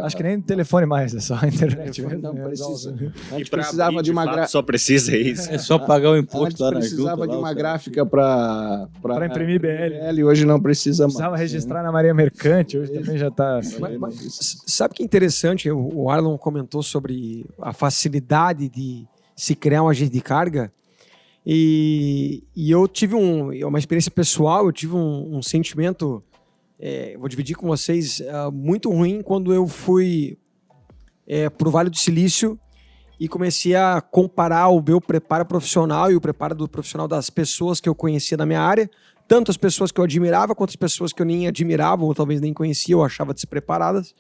Acho que nem telefone mais, é só a internet mesmo. Não precisa. E precisava de uma gráfica. Só precisa isso. É só pagar o imposto Antes lá na junta. precisava de lá, uma gráfica para imprimir BL. Hoje não precisa mais. Precisava registrar na Maria Mercante, hoje também já está. Mas sabe que é interessante? O Arlon comentou sobre a facilidade de se criar um agente de carga. E eu tive uma experiência pessoal, eu tive um sentimento, vou dividir com vocês, muito ruim quando eu fui para o Vale do Silício e comecei a comparar o meu preparo profissional e o preparo do profissional das pessoas que eu conhecia na minha área, tanto as pessoas que eu admirava quanto as pessoas que eu nem admirava ou talvez nem conhecia ou achava despreparadas.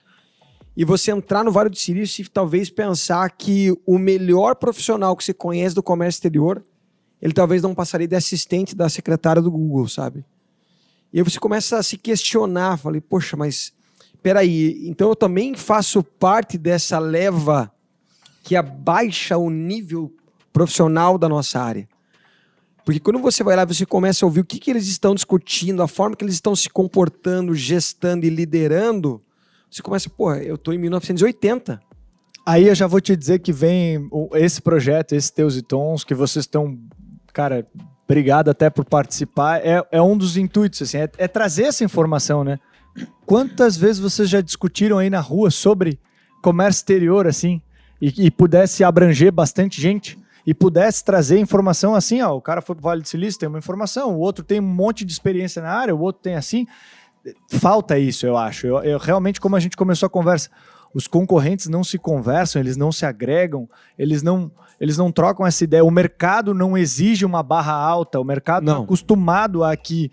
E você entrar no Vale do Silício e talvez pensar que o melhor profissional que você conhece do comércio exterior, ele talvez não passaria de assistente da secretária do Google, sabe? E aí você começa a se questionar, falei, poxa, mas peraí, então eu também faço parte dessa leva que abaixa o nível profissional da nossa área. Porque quando você vai lá, você começa a ouvir o que eles estão discutindo, a forma que eles estão se comportando, gestando e liderando, você começa, pô, eu tô em 1980. Aí eu já vou te dizer que vem esse projeto, esse Teus e Tons, que vocês estão, cara, obrigado até por participar, é um dos intuitos, assim, é trazer essa informação, né? Quantas vezes vocês já discutiram aí na rua sobre comércio exterior, assim, e pudesse abranger bastante gente, e pudesse trazer informação assim, ó, o cara foi pro Vale do Silício, tem uma informação, o outro tem um monte de experiência na área, o outro tem assim, falta isso, eu acho. Eu realmente, como a gente começou a conversa, os concorrentes não se conversam, eles não se agregam, eles não trocam essa ideia. O mercado não exige uma barra alta, o mercado não é acostumado a que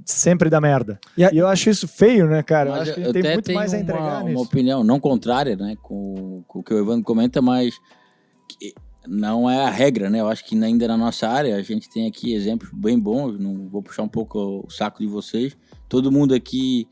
sempre dá merda. E eu acho isso feio, né, cara? Mas eu acho que ele tem muito mais a entregar nisso. Uma opinião não contrária, né, com o que o Evandro comenta, mas não é a regra, né? Eu acho que ainda na nossa área a gente tem aqui exemplos bem bons, não vou puxar um pouco o saco de vocês. Todo mundo aqui,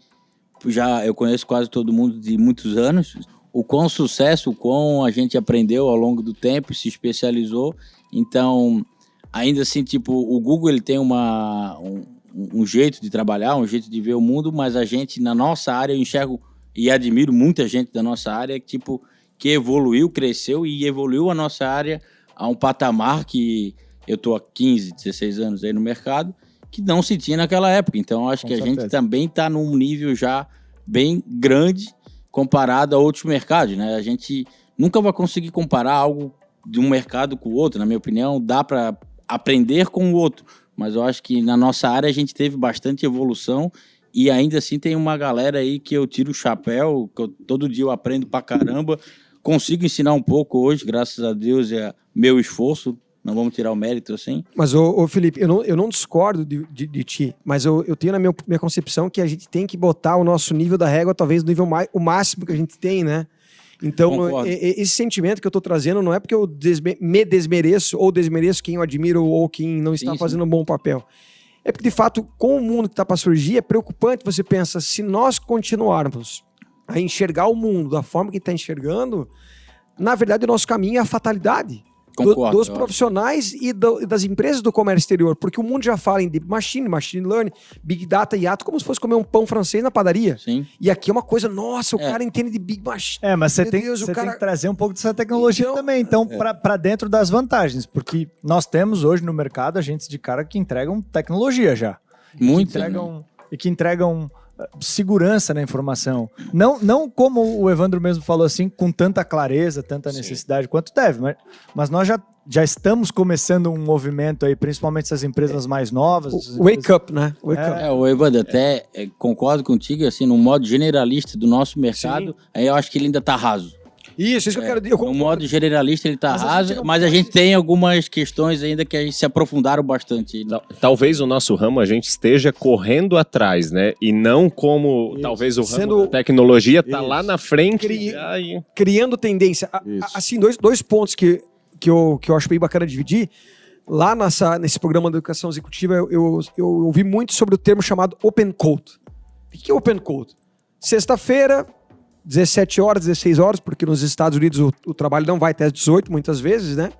eu conheço quase todo mundo de muitos anos. O quão sucesso, o quão a gente aprendeu ao longo do tempo, se especializou. Então, ainda assim, tipo, o Google ele tem um jeito de trabalhar, um jeito de ver o mundo, mas a gente, na nossa área, eu enxergo e admiro muita gente da nossa área, tipo, que evoluiu, cresceu e evoluiu a nossa área a um patamar que eu tô há 15, 16 anos aí no mercado, que não se tinha naquela época. Então, acho que a gente também está num nível já bem grande comparado a outros mercados, né? A gente nunca vai conseguir comparar algo de um mercado com o outro, na minha opinião. Dá para aprender com o outro, mas eu acho que na nossa área a gente teve bastante evolução e ainda assim tem uma galera aí que eu tiro o chapéu, que todo dia eu aprendo pra caramba. Consigo ensinar um pouco hoje, graças a Deus, é meu esforço. Não vamos tirar o mérito, assim. Mas, ô Felipe, eu não discordo de ti, mas eu tenho na minha concepção que a gente tem que botar o nosso nível da régua, talvez, no nível o máximo que a gente tem, né? Então, esse sentimento que eu tô trazendo não é porque eu me desmereço ou desmereço quem eu admiro ou quem não está fazendo um bom papel. É porque, de fato, com o mundo que está para surgir, é preocupante. Você pensa, se nós continuarmos a enxergar o mundo da forma que está enxergando, na verdade, o nosso caminho é a fatalidade. Concordo, dos profissionais e das empresas do comércio exterior, porque o mundo já fala em deep machine learning, big data e ato, como se fosse comer um pão francês na padaria. Sim. E aqui é uma coisa, nossa, o cara entende de big machine. Mas você tem que trazer um pouco dessa tecnologia também, então, para dentro das vantagens, porque nós temos hoje no mercado agentes de carga que entregam tecnologia já. Muito. Que entregam segurança na informação. Não como o Evandro mesmo falou assim, com tanta clareza, tanta necessidade quanto deve, mas nós já estamos começando um movimento aí, principalmente essas empresas mais novas. Wake up, né? O Evandro, até concordo contigo, assim, no modo generalista do nosso mercado, aí eu acho que ele ainda está raso. Isso que eu quero dizer. No modo generalista ele está raso, mas a gente tem algumas questões ainda que a gente se aprofundaram bastante. Talvez o nosso ramo a gente esteja correndo atrás, né? E não como talvez o ramo da tecnologia está lá na frente. Criando tendência. Assim, dois pontos que eu acho bem bacana dividir. Lá nesse programa de educação executiva, eu ouvi muito sobre o termo chamado Open Code. O que é Open Code? Sexta-feira, 17 horas, 16 horas, porque nos Estados Unidos o trabalho não vai até às 18, muitas vezes, né?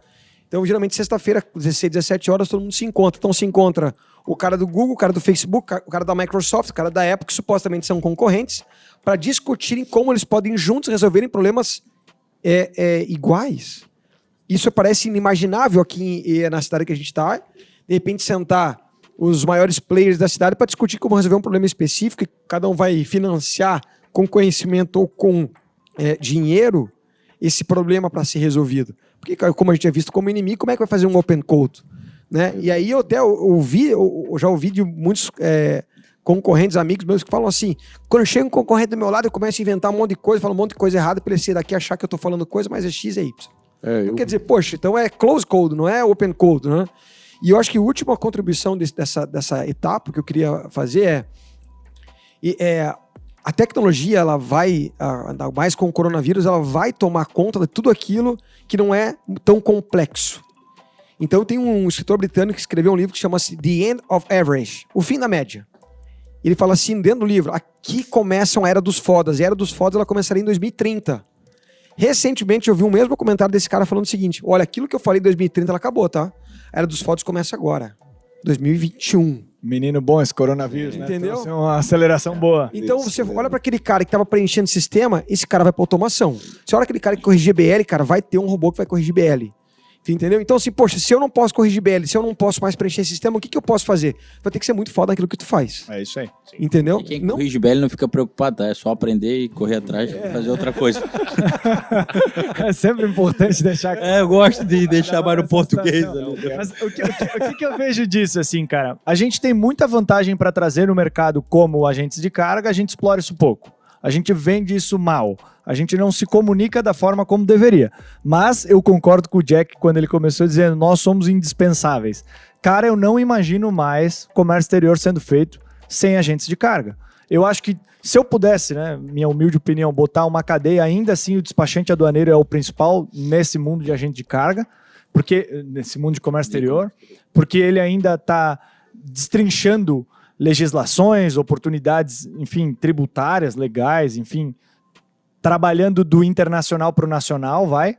Então, geralmente, sexta-feira, 16, 17 horas, todo mundo se encontra. Então, se encontra o cara do Google, o cara do Facebook, o cara da Microsoft, o cara da Apple, que supostamente são concorrentes, para discutirem como eles podem juntos resolverem problemas iguais. Isso parece inimaginável aqui na cidade que a gente está. De repente, sentar os maiores players da cidade para discutir como resolver um problema específico, e cada um vai financiar com conhecimento ou com dinheiro esse problema para ser resolvido. Porque, como a gente é visto como inimigo, como é que vai fazer um open code? Né? E aí eu até já ouvi de muitos concorrentes, amigos meus, que falam assim, quando chega um concorrente do meu lado, eu começo a inventar um monte de coisa, falo um monte de coisa errada para ele sair daqui achar que eu estou falando coisa, mas é X e Y. Quer dizer, poxa, então é close code, não é open code, né? E eu acho que a última contribuição dessa etapa que eu queria fazer a tecnologia, ela vai, ainda mais com o coronavírus, ela vai tomar conta de tudo aquilo que não é tão complexo. Então tem um escritor britânico que escreveu um livro que chama-se The End of Average, o fim da média. Ele fala assim, dentro do livro, aqui começa a Era dos Fodas, e a Era dos Fodas ela começaria em 2030. Recentemente eu vi um mesmo comentário desse cara falando o seguinte, olha, aquilo que eu falei em 2030, ela acabou, tá? A Era dos Fodas começa agora, 2021. Menino bom esse coronavírus, né? Entendeu? Trouxe uma aceleração boa. Então você olha para aquele cara que estava preenchendo o sistema, esse cara vai para automação. Você olha aquele cara que corrige BL, cara, vai ter um robô que vai corrigir BL. Entendeu? Então assim, poxa, se eu não posso corrigir BL, se eu não posso mais preencher esse sistema, o que eu posso fazer? Vai ter que ser muito foda naquilo que tu faz. É isso aí. Entendeu? E quem corrige BL não fica preocupado, tá? É só aprender e correr atrás e fazer outra coisa. É sempre importante deixar... Eu gosto de deixar mais no português. Mas o que eu vejo disso, assim, cara? A gente tem muita vantagem para trazer no mercado como agentes de carga, a gente explora isso pouco. A gente vende isso mal. A gente não se comunica da forma como deveria. Mas eu concordo com o Jack quando ele começou dizendo nós somos indispensáveis. Cara, eu não imagino mais comércio exterior sendo feito sem agentes de carga. Eu acho que se eu pudesse, né, minha humilde opinião, botar uma cadeia, ainda assim o despachante aduaneiro é o principal nesse mundo de agente de carga, porque nesse mundo de comércio exterior, porque ele ainda está destrinchando legislações, oportunidades, enfim, tributárias, legais, enfim, trabalhando do internacional para o nacional, vai.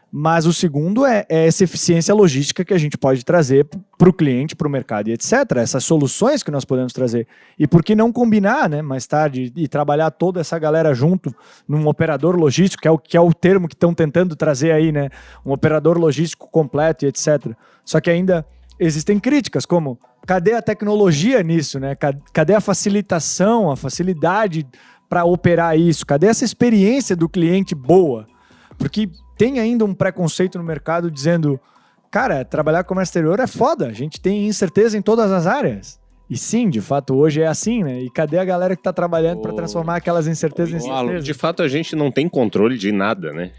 Mas o segundo é essa eficiência logística que a gente pode trazer para o cliente, para o mercado e etc. Essas soluções que nós podemos trazer. E por que não combinar, né, mais tarde e trabalhar toda essa galera junto num operador logístico, que é o termo que estão tentando trazer aí, né? Um operador logístico completo e etc. Só que ainda existem críticas, como cadê a tecnologia nisso, né? Cadê a facilitação, a facilidade para operar isso? Cadê essa experiência do cliente boa? Porque tem ainda um preconceito no mercado dizendo, cara, trabalhar com comércio exterior é foda, a gente tem incerteza em todas as áreas. E sim, de fato, hoje é assim, né? E cadê a galera que tá trabalhando para transformar aquelas incertezas em certeza? De fato, a gente não tem controle de nada, né?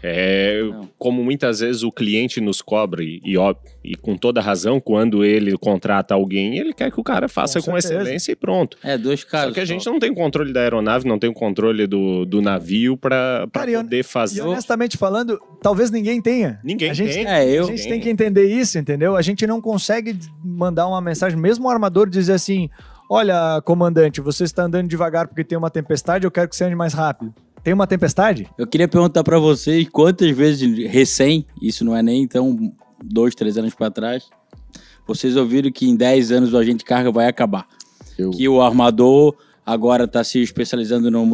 Como muitas vezes o cliente nos cobra, e com toda razão, quando ele contrata alguém, ele quer que o cara faça com excelência e pronto. Dois casos. Só que a gente não tem controle da aeronave, não tem o controle do navio para poder fazer. E honestamente falando, talvez ninguém tenha. Ninguém tem. A gente tem que entender isso, entendeu? A gente não consegue mandar uma mensagem, mesmo o armador dizer assim, olha, comandante, você está andando devagar porque tem uma tempestade, eu quero que você ande mais rápido. Tem uma tempestade? Eu queria perguntar para vocês quantas vezes, recém, isso não é nem então 2, 3 anos para trás, vocês ouviram que em 10 anos o agente de carga vai acabar. Que o armador agora está se especializando no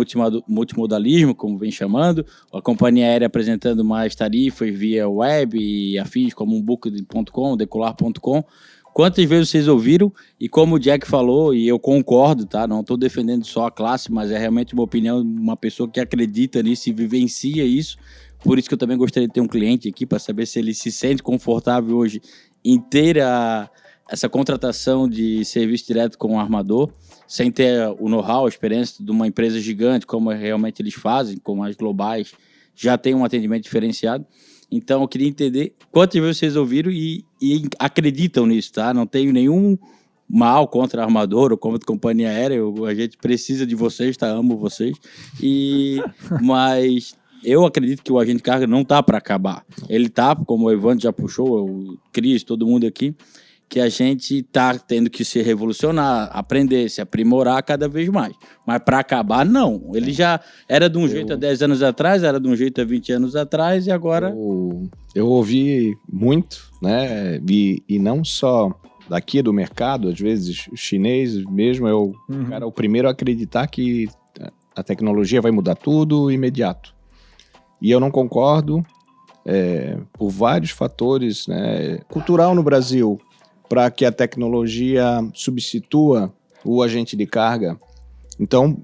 multimodalismo, como vem chamando, a companhia aérea apresentando mais tarifas via web e afins, como um Booking.com, Decolar.com. Quantas vezes vocês ouviram? E como o Jack falou, e eu concordo, tá? Não estou defendendo só a classe, mas é realmente uma opinião de uma pessoa que acredita nisso e vivencia isso. Por isso que eu também gostaria de ter um cliente aqui para saber se ele se sente confortável hoje em ter essa contratação de serviço direto com o armador, sem ter o know-how, a experiência de uma empresa gigante, como realmente eles fazem, como as globais, já tem um atendimento diferenciado. Então, eu queria entender quantas vezes vocês ouviram e acreditam nisso, tá? Não tenho nenhum mal contra armador ou contra a companhia aérea. A gente precisa de vocês, tá? Amo vocês. Mas eu acredito que o agente de carga não tá para acabar. Ele tá, como o Evandro já puxou, o Cris, todo mundo aqui. que a gente tá tendo que se revolucionar, aprender, se aprimorar cada vez mais. Mas para acabar, não. Ele já era de um jeito há 10 anos atrás, era de um jeito há 20 anos atrás e agora... Eu ouvi muito, né? E não só daqui do mercado, às vezes chinês mesmo, o cara é o primeiro a acreditar que a tecnologia vai mudar tudo imediato. E eu não concordo, por vários fatores, né? Cultural no Brasil, para que a tecnologia substitua o agente de carga. Então,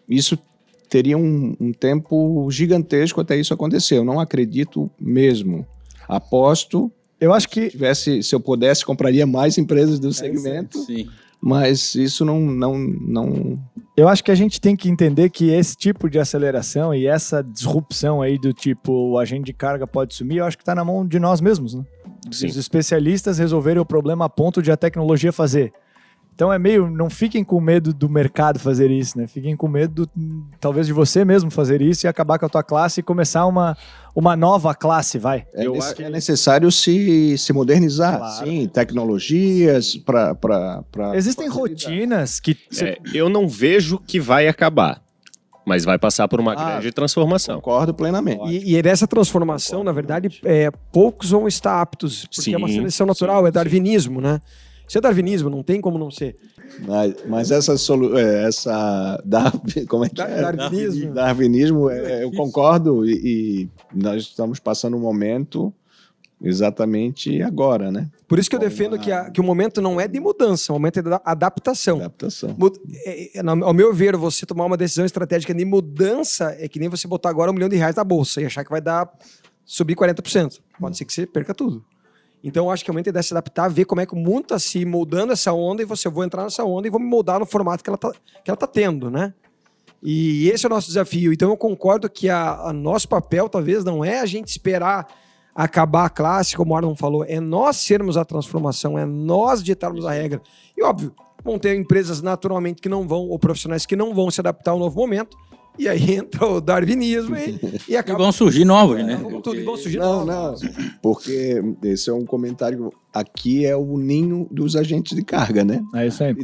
isso teria um tempo gigantesco até isso acontecer. Eu não acredito mesmo. Aposto, Eu acho que se eu pudesse, compraria mais empresas do segmento, Sim. mas isso não... Eu acho que a gente tem que entender que esse tipo de aceleração e essa disrupção aí do tipo o agente de carga pode sumir, eu acho que está na mão de nós mesmos, né? Sim. Os especialistas resolverem o problema a ponto de a tecnologia fazer. Então não fiquem com medo do mercado fazer isso, né? Fiquem com medo, talvez, de você mesmo fazer isso e acabar com a tua classe e começar uma nova classe, vai. É necessário se modernizar, Claro. sim, tecnologias para... Existem rotinas que... Eu não vejo que vai acabar, mas vai passar por uma grande transformação. Concordo plenamente. E nessa transformação, na verdade, poucos vão estar aptos, porque é uma Sim, seleção natural, é darwinismo, né? Isso é darwinismo, não tem como não ser. Mas como é que é? Darwinismo. Darwinismo, eu concordo e nós estamos passando um momento exatamente agora, né? Por isso que eu defendo que o momento não é de mudança, o momento é de adaptação. Adaptação. Ao meu ver, você tomar uma decisão estratégica de mudança é que nem você botar agora R$1 milhão na bolsa e achar que vai subir 40%. Pode ser que você perca tudo. Então, eu acho que o momento é de se adaptar, ver como é que o mundo está se moldando essa onda e eu vou entrar nessa onda e vou me moldar no formato que ela tá tendo, né? E esse é o nosso desafio. Então, eu concordo que a nosso papel, talvez, não é a gente esperar acabar a classe, como o Arnon falou, é nós sermos a transformação, é nós ditarmos a regra. E, óbvio, vão ter empresas naturalmente que não vão, ou profissionais que não vão se adaptar ao novo momento, e aí entra o darwinismo e acaba... E vão surgir novos, né? Vão surgir Não, porque esse é um comentário, aqui é o ninho dos agentes de carga, né? É isso aí.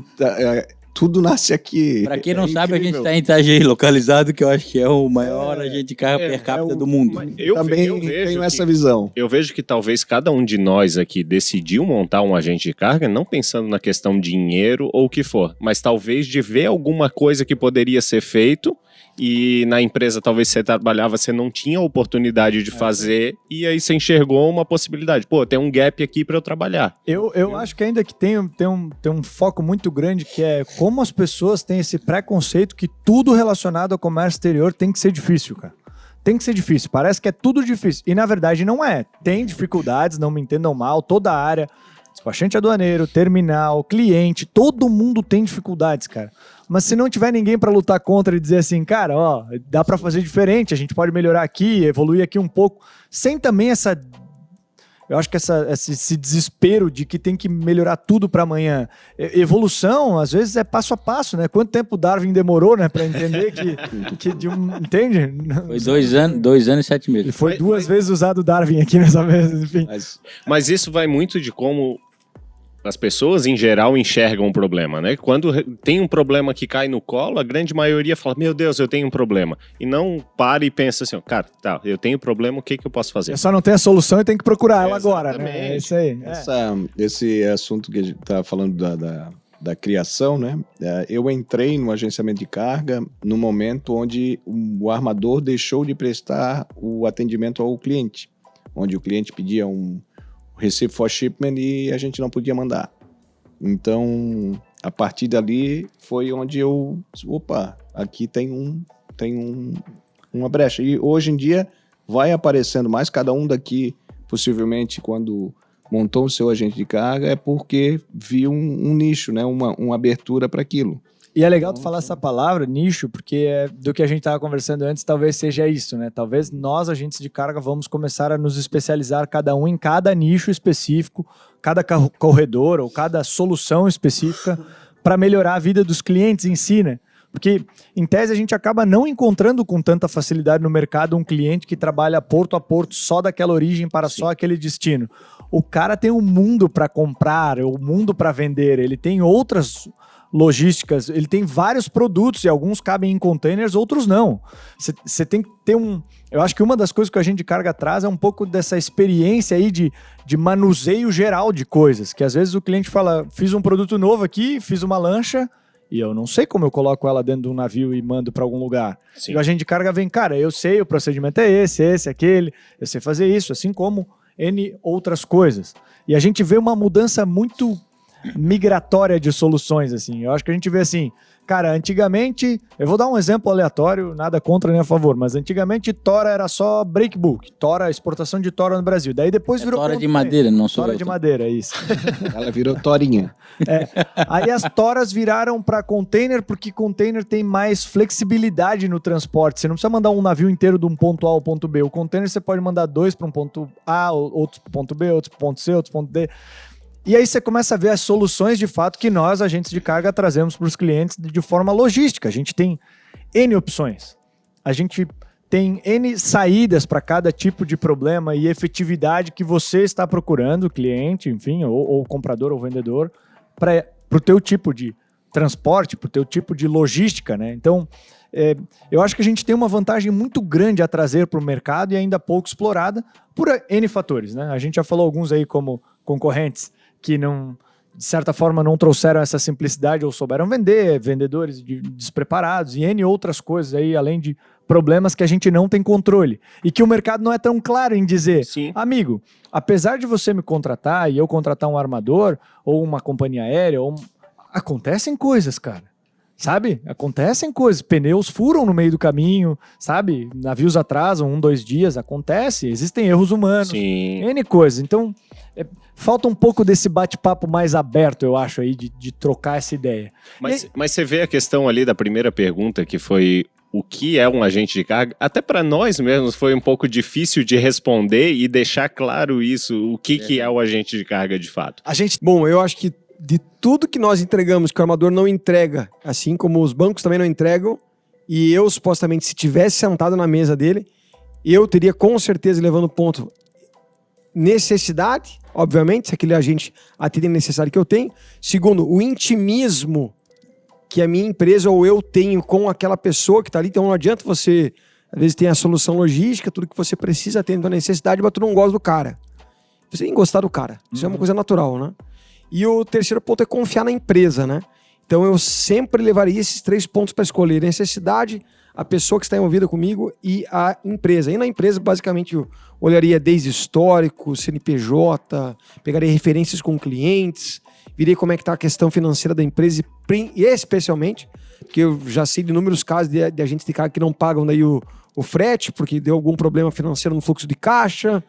Tudo nasce aqui. Pra quem não sabe, a gente incrível. está em Itajaí, localizado, que eu acho que é o maior agente de carga per capita do mundo. Eu Também vejo tenho que- essa visão. Eu vejo que talvez cada um de nós aqui decidiu montar um agente de carga, não pensando na questão de dinheiro ou o que for, mas talvez de ver alguma coisa que poderia ser feito e na empresa talvez você trabalhava, você não tinha oportunidade de fazer e aí você enxergou uma possibilidade. Pô, tem um gap aqui para eu trabalhar. Eu acho que ainda que tem um foco muito grande, que é como as pessoas têm esse preconceito que tudo relacionado ao comércio exterior tem que ser difícil, cara. Tem que ser difícil. Parece que é tudo difícil. E na verdade não é. Tem dificuldades, não me entendam mal, toda a área, despachante aduaneiro, terminal, cliente, todo mundo tem dificuldades, cara. Mas se não tiver ninguém para lutar contra e dizer assim, cara, ó, dá para fazer diferente, a gente pode melhorar aqui, evoluir aqui um pouco, sem também essa... Eu acho que esse desespero de que tem que melhorar tudo para amanhã. Evolução, às vezes, é passo a passo, né? Quanto tempo o Darwin demorou, né, para entender que entende? Foi 2 anos e 7 E meses. foi 2 vezes usado o Darwin aqui nessa vez, enfim. Mas isso vai muito de como as pessoas, em geral, enxergam o problema, né? Quando tem um problema que cai no colo, a grande maioria fala, meu Deus, eu tenho um problema. E não para e pensa assim, cara, tá, eu tenho problema, o que eu posso fazer? Eu só não tenho a solução e tem que procurar ela agora, né? Exatamente. É isso aí. Esse assunto que a gente está falando da criação, né? Eu entrei no agenciamento de carga no momento onde o armador deixou de prestar o atendimento ao cliente, onde o cliente pedia um receive for shipment e a gente não podia mandar. Então, a partir dali foi onde aqui tem uma brecha. E hoje em dia vai aparecendo mais, cada um daqui, possivelmente, quando montou o seu agente de carga, é porque viu um nicho, né? Uma abertura para aquilo. E é legal tu falar essa palavra, nicho, porque do que a gente estava conversando antes, talvez seja isso, né? Talvez nós, agentes de carga, vamos começar a nos especializar cada um em cada nicho específico, cada corredor ou cada solução específica para melhorar a vida dos clientes em si, né? Porque, em tese, a gente acaba não encontrando com tanta facilidade no mercado um cliente que trabalha porto a porto só daquela origem para só aquele destino. o cara tem um mundo para comprar, o mundo para vender, ele tem outras logísticas, ele tem vários produtos e alguns cabem em containers, outros não. Você tem que ter eu acho que uma das coisas que a gente de carga traz é um pouco dessa experiência aí de manuseio geral de coisas, que às vezes o cliente fala, fiz um produto novo aqui, fiz uma lancha, e eu não sei como eu coloco ela dentro de um navio e mando para algum lugar. Sim. E o agente de carga vem, cara, eu sei, o procedimento é esse, aquele, eu sei fazer isso, assim como N outras coisas. E a gente vê uma mudança muito migratória de soluções, assim. Eu acho que a gente vê assim, cara, antigamente, eu vou dar um exemplo aleatório, nada contra nem a favor, mas antigamente Tora era só breakbook, Tora, exportação de Tora no Brasil. Daí depois virou... Tora de madeira, não sou Tora eu. de madeira, isso. Ela virou Torinha. Aí as Toras viraram para container, porque container tem mais flexibilidade no transporte. Você não precisa mandar um navio inteiro de um ponto A ao ponto B. O container você pode mandar 2 para um ponto A, outros para o ponto B, outros para o ponto C, outros para o ponto D. E aí você começa a ver as soluções de fato que nós, agentes de carga, trazemos para os clientes de forma logística. A gente tem N opções. A gente tem N saídas para cada tipo de problema e efetividade que você está procurando, cliente, enfim, ou comprador ou vendedor, para o teu tipo de transporte, para o teu tipo de logística, né? Então, eu acho que a gente tem uma vantagem muito grande a trazer para o mercado e ainda pouco explorada por N fatores, né? A gente já falou alguns aí como concorrentes que não, de certa forma, não trouxeram essa simplicidade ou souberam vender, vendedores despreparados e N outras coisas aí, além de problemas que a gente não tem controle e que o mercado não é tão claro em dizer, Sim. amigo, apesar de você me contratar e eu contratar um armador ou uma companhia aérea, acontecem coisas, cara. Sabe? Acontecem coisas. Pneus furam no meio do caminho, sabe? Navios atrasam 1-2 dias. Acontece. Existem erros humanos. Sim. N coisas. Então, falta um pouco desse bate-papo mais aberto, eu acho, aí, de trocar essa ideia. Mas você vê a questão ali da primeira pergunta, que foi o que é um agente de carga? Até para nós mesmos foi um pouco difícil de responder e deixar claro isso, o que é o agente de carga de fato. Bom, eu acho que de tudo que nós entregamos, que o armador não entrega, assim como os bancos também não entregam, e eu, supostamente, se tivesse sentado na mesa dele, eu teria com certeza levando ponto necessidade, obviamente, se aquele agente atende a necessidade que eu tenho. Segundo, o intimismo que a minha empresa ou eu tenho com aquela pessoa que está ali. Então não adianta você, às vezes tem a solução logística, tudo que você precisa atender a necessidade, mas tu não gosta do cara. Você tem que gostar do cara. Isso é uma coisa natural, né? E o terceiro ponto é confiar na empresa, né? Então eu sempre levaria esses 3 pontos para escolher: necessidade, a pessoa que está envolvida comigo e a empresa. E na empresa, basicamente, eu olharia desde histórico, CNPJ, pegaria referências com clientes, viria como é que está a questão financeira da empresa e especialmente, porque eu já sei de inúmeros casos de agentes de carga que não pagam daí o frete, porque deu algum problema financeiro no fluxo de caixa,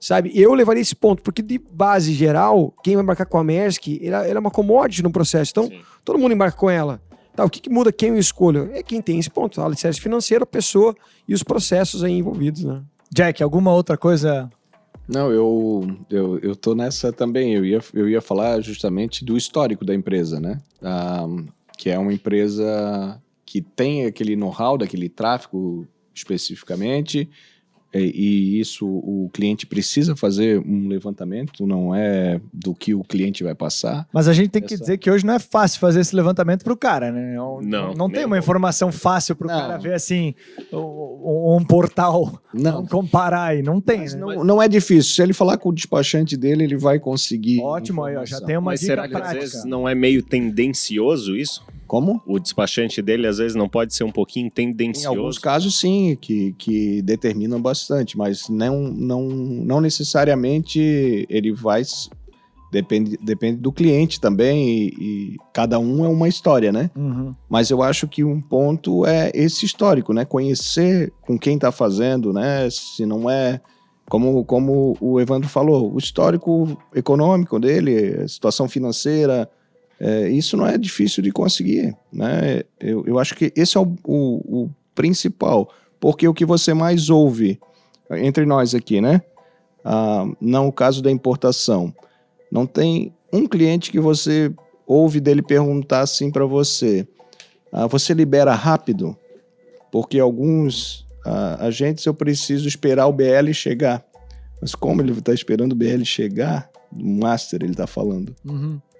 sabe? Eu levaria esse ponto, porque de base geral, quem vai embarcar com a Maersk, ela é uma commodity no processo, então todo mundo embarca com ela. Tá, o que muda quem eu escolho? É quem tem esse ponto, a alicerce financeira, a pessoa e os processos aí envolvidos, né? Jack, alguma outra coisa? Não, eu tô nessa também. Eu ia falar justamente do histórico da empresa, né? Que é uma empresa que tem aquele know-how daquele tráfego especificamente, e isso o cliente precisa fazer um levantamento, não é do que o cliente vai passar. Mas a gente tem que dizer que hoje não é fácil fazer esse levantamento pro cara, né? Não tem uma informação fácil pro cara ver assim, um portal, não comparar aí, não tem, né? Não é difícil, se ele falar com o despachante dele, ele vai conseguir. Ótimo, aí, ó, já tem uma Mas dica será que prática. às vezes não é meio tendencioso isso? Como? O despachante dele às vezes não pode ser um pouquinho tendencioso? Em alguns casos sim, que determinam bastante, mas não necessariamente ele vai... Depende do cliente também e cada um é uma história, né? Uhum. Mas eu acho que um ponto é esse histórico, né? Conhecer com quem está fazendo, né? Se não é... Como o Evandro falou, o histórico econômico dele, a situação financeira... isso não é difícil de conseguir, né? Eu acho que esse é o principal, porque o que você mais ouve entre nós aqui, né? Não o caso da importação. Não tem um cliente que você ouve dele perguntar assim para você: você libera rápido? Porque alguns agentes eu preciso esperar o BL chegar. Mas como ele está esperando o BL chegar, o Master ele está falando.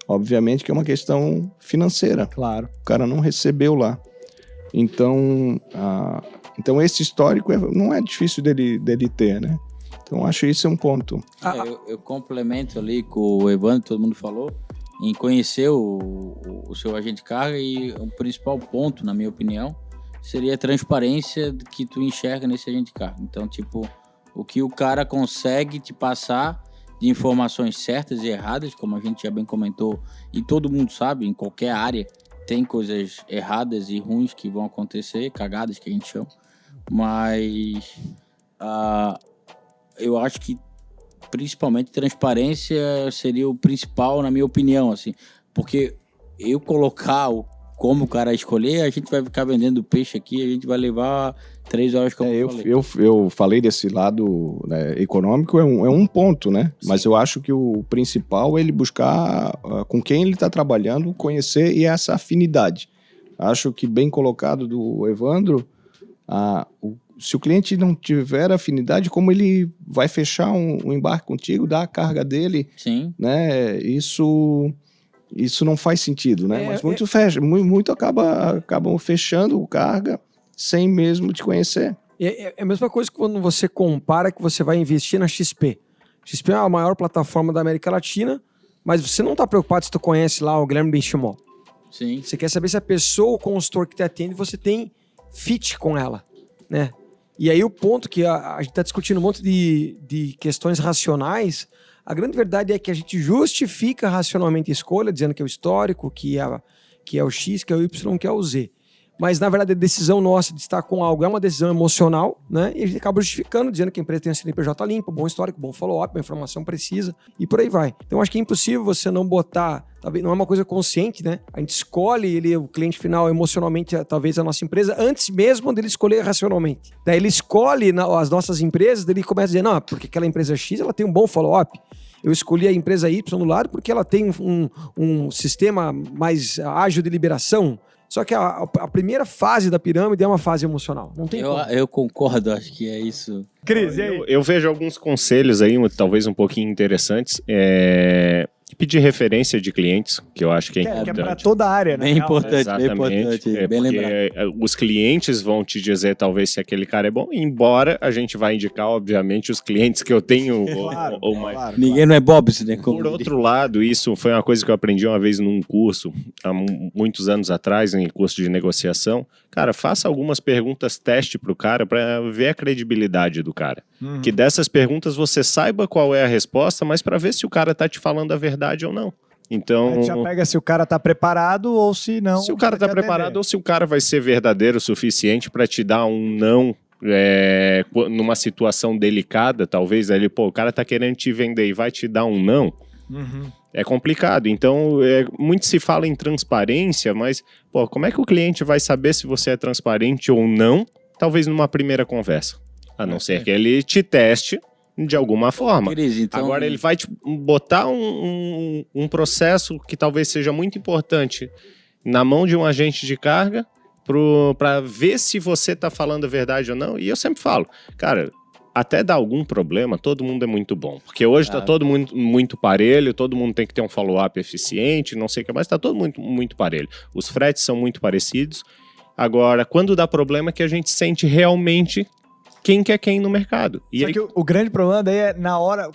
Obviamente que é uma questão financeira. Claro. O cara não recebeu lá. Então esse histórico não é difícil dele ter, né? Então acho isso um ponto. Eu complemento ali com o Evandro, todo mundo falou, em conhecer o seu agente de carga, e o principal ponto, na minha opinião, seria a transparência que tu enxerga nesse agente de carga. Então, tipo, o que o cara consegue te passar de informações certas e erradas, como a gente já bem comentou, e todo mundo sabe, em qualquer área, tem coisas erradas e ruins que vão acontecer, cagadas que a gente chama, mas eu acho que principalmente transparência seria o principal, na minha opinião, assim, porque eu colocar como o cara escolher, a gente vai ficar vendendo peixe aqui, a gente vai levar 3 horas, como eu falei. Eu falei desse lado, né, econômico, é um ponto, né? Sim. Mas eu acho que o principal é ele buscar com quem ele está trabalhando, conhecer, e essa afinidade. Acho que bem colocado do Evandro, se o cliente não tiver afinidade, como ele vai fechar um embarque contigo, dar a carga dele, Sim. Né? Isso não faz sentido, né? Mas muito acabam fechando o carga sem mesmo te conhecer. É a mesma coisa que quando você compara que você vai investir na XP. XP é a maior plataforma da América Latina, mas você não está preocupado se tu conhece lá o Guilherme Benchimol. Sim. Você quer saber se a pessoa, o consultor que te atende, você tem fit com ela, né? E aí o ponto que a gente está discutindo um monte de questões racionais, a grande verdade é que a gente justifica racionalmente a escolha, dizendo que é o histórico, que é o X, que é o Y, que é o Z. Mas, na verdade, a decisão nossa de estar com algo é uma decisão emocional, né? E a gente acaba justificando, dizendo que a empresa tem um CNPJ limpo, bom histórico, bom follow-up, uma informação precisa, e por aí vai. Então, acho que é impossível você não botar, talvez não é uma coisa consciente, né? A gente escolhe o cliente final emocionalmente, talvez a nossa empresa, antes mesmo dele escolher racionalmente. Daí ele escolhe as nossas empresas, daí ele começa a dizer, não, porque aquela empresa X, ela tem um bom follow-up. Eu escolhi a empresa Y do lado porque ela tem um sistema mais ágil de liberação. Só que a primeira fase da pirâmide é uma fase emocional. Não tem como. Eu concordo, acho que é isso. Cris, e aí? Eu vejo alguns conselhos aí, talvez um pouquinho interessantes. Pedir referência de clientes, que eu acho que é importante. Que é para toda a área, né? Bem importante, Exatamente. bem importante. Bem lembrado. Os clientes vão te dizer, talvez, se aquele cara é bom, embora a gente vai indicar, obviamente, os clientes que eu tenho. ou mais. Claro. Ninguém não é Bob's, né? Por outro lado, isso foi uma coisa que eu aprendi uma vez num curso, há muitos anos atrás, em curso de negociação. Cara, faça algumas perguntas teste pro cara para ver a credibilidade do cara. Que dessas perguntas você saiba qual é a resposta, mas para ver se o cara tá te falando a verdade ou não. Então, A gente já pega se o cara tá preparado ou se não. se o cara tá preparado ou se o cara vai ser verdadeiro o suficiente para te dar um não numa situação delicada, talvez ali, o cara tá querendo te vender e vai te dar um não. É complicado. Então, muito se fala em transparência, mas como é que o cliente vai saber se você é transparente ou não? Talvez numa primeira conversa. A não ser que ele te teste de alguma forma. Cris, então... Agora ele vai te botar um processo que talvez seja muito importante na mão de um agente de carga para ver se você está falando a verdade ou não. E eu sempre falo, cara, até dar algum problema, todo mundo é muito bom. Porque hoje está todo mundo muito parelho, todo mundo tem que ter um follow-up eficiente, não sei o que mais, está todo mundo muito parelho. Os fretes são muito parecidos. Agora, quando dá problema é que a gente sente realmente quem que é quem no mercado. E Só aí... que o grande problema daí é na hora...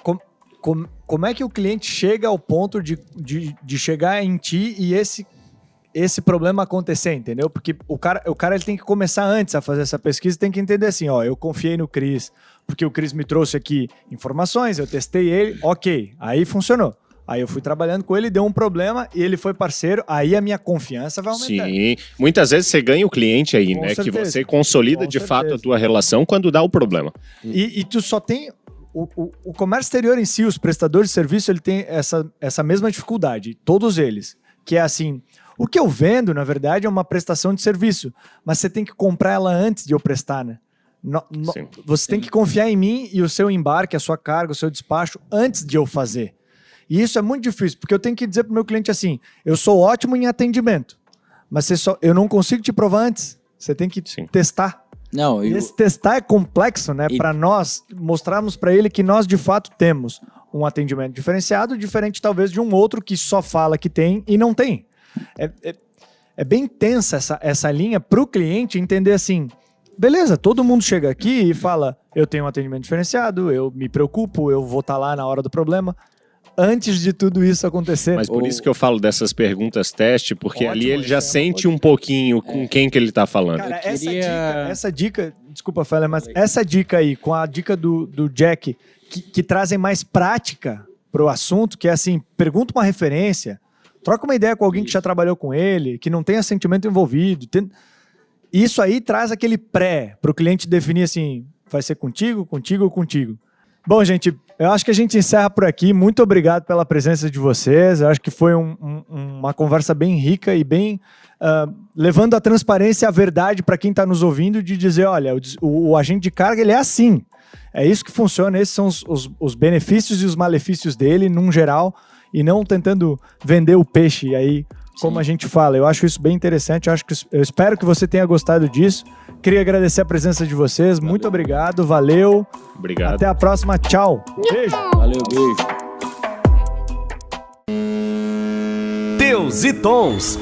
Como é que o cliente chega ao ponto de chegar em ti e esse problema acontecer, entendeu? Porque o cara ele tem que começar antes a fazer essa pesquisa, tem que entender assim, eu confiei no Cris, porque o Cris me trouxe aqui informações, eu testei ele, ok, aí funcionou. Aí eu fui trabalhando com ele, deu um problema e ele foi parceiro, aí a minha confiança vai aumentar. Sim, muitas vezes você ganha o cliente aí, Com né? certeza. Que você consolida Com de fato certeza. a tua relação quando dá o problema. E tu só tem... O comércio exterior em si, os prestadores de serviço, ele tem essa mesma dificuldade, todos eles, que é assim, o que eu vendo, na verdade, é uma prestação de serviço, mas você tem que comprar ela antes de eu prestar, né? Sim. Você tem que confiar em mim e o seu embarque, a sua carga, o seu despacho, antes de eu fazer. E isso é muito difícil, porque eu tenho que dizer para o meu cliente assim, eu sou ótimo em atendimento, mas eu não consigo te provar antes, você tem que testar. Não, E esse testar é complexo, né? Para nós mostrarmos para ele que nós de fato temos um atendimento diferenciado, diferente talvez de um outro que só fala que tem e não tem. É bem tensa essa linha para o cliente entender assim, beleza, todo mundo chega aqui e fala, eu tenho um atendimento diferenciado, eu me preocupo, eu vou estar lá na hora do problema. Antes de tudo isso acontecer. Mas por isso que eu falo dessas perguntas teste, porque Ótimo, ali ele já isso é sente um pouquinho com quem que ele tá falando. Cara, queria- essa dica, desculpa, Fela, mas essa dica aí, com a dica do Jack, que trazem mais prática pro assunto, que é assim, pergunta uma referência, troca uma ideia com alguém que já trabalhou com ele, que não tenha sentimento envolvido. Isso aí traz aquele pré pro cliente definir assim, vai ser contigo, contigo ou contigo. Bom, gente, eu acho que a gente encerra por aqui. Muito obrigado pela presença de vocês. Eu acho que foi uma conversa bem rica e bem levando a transparência e a verdade para quem está nos ouvindo de dizer, olha, o agente de carga ele é assim. É isso que funciona, esses são os benefícios e os malefícios dele, num geral, e não tentando vender o peixe aí, como a gente fala. Eu acho isso bem interessante, eu espero que você tenha gostado disso. Queria agradecer a presença de vocês, muito obrigado, valeu. Obrigado. Até a próxima, tchau. Beijo. Valeu, beijo. Teus e Tons.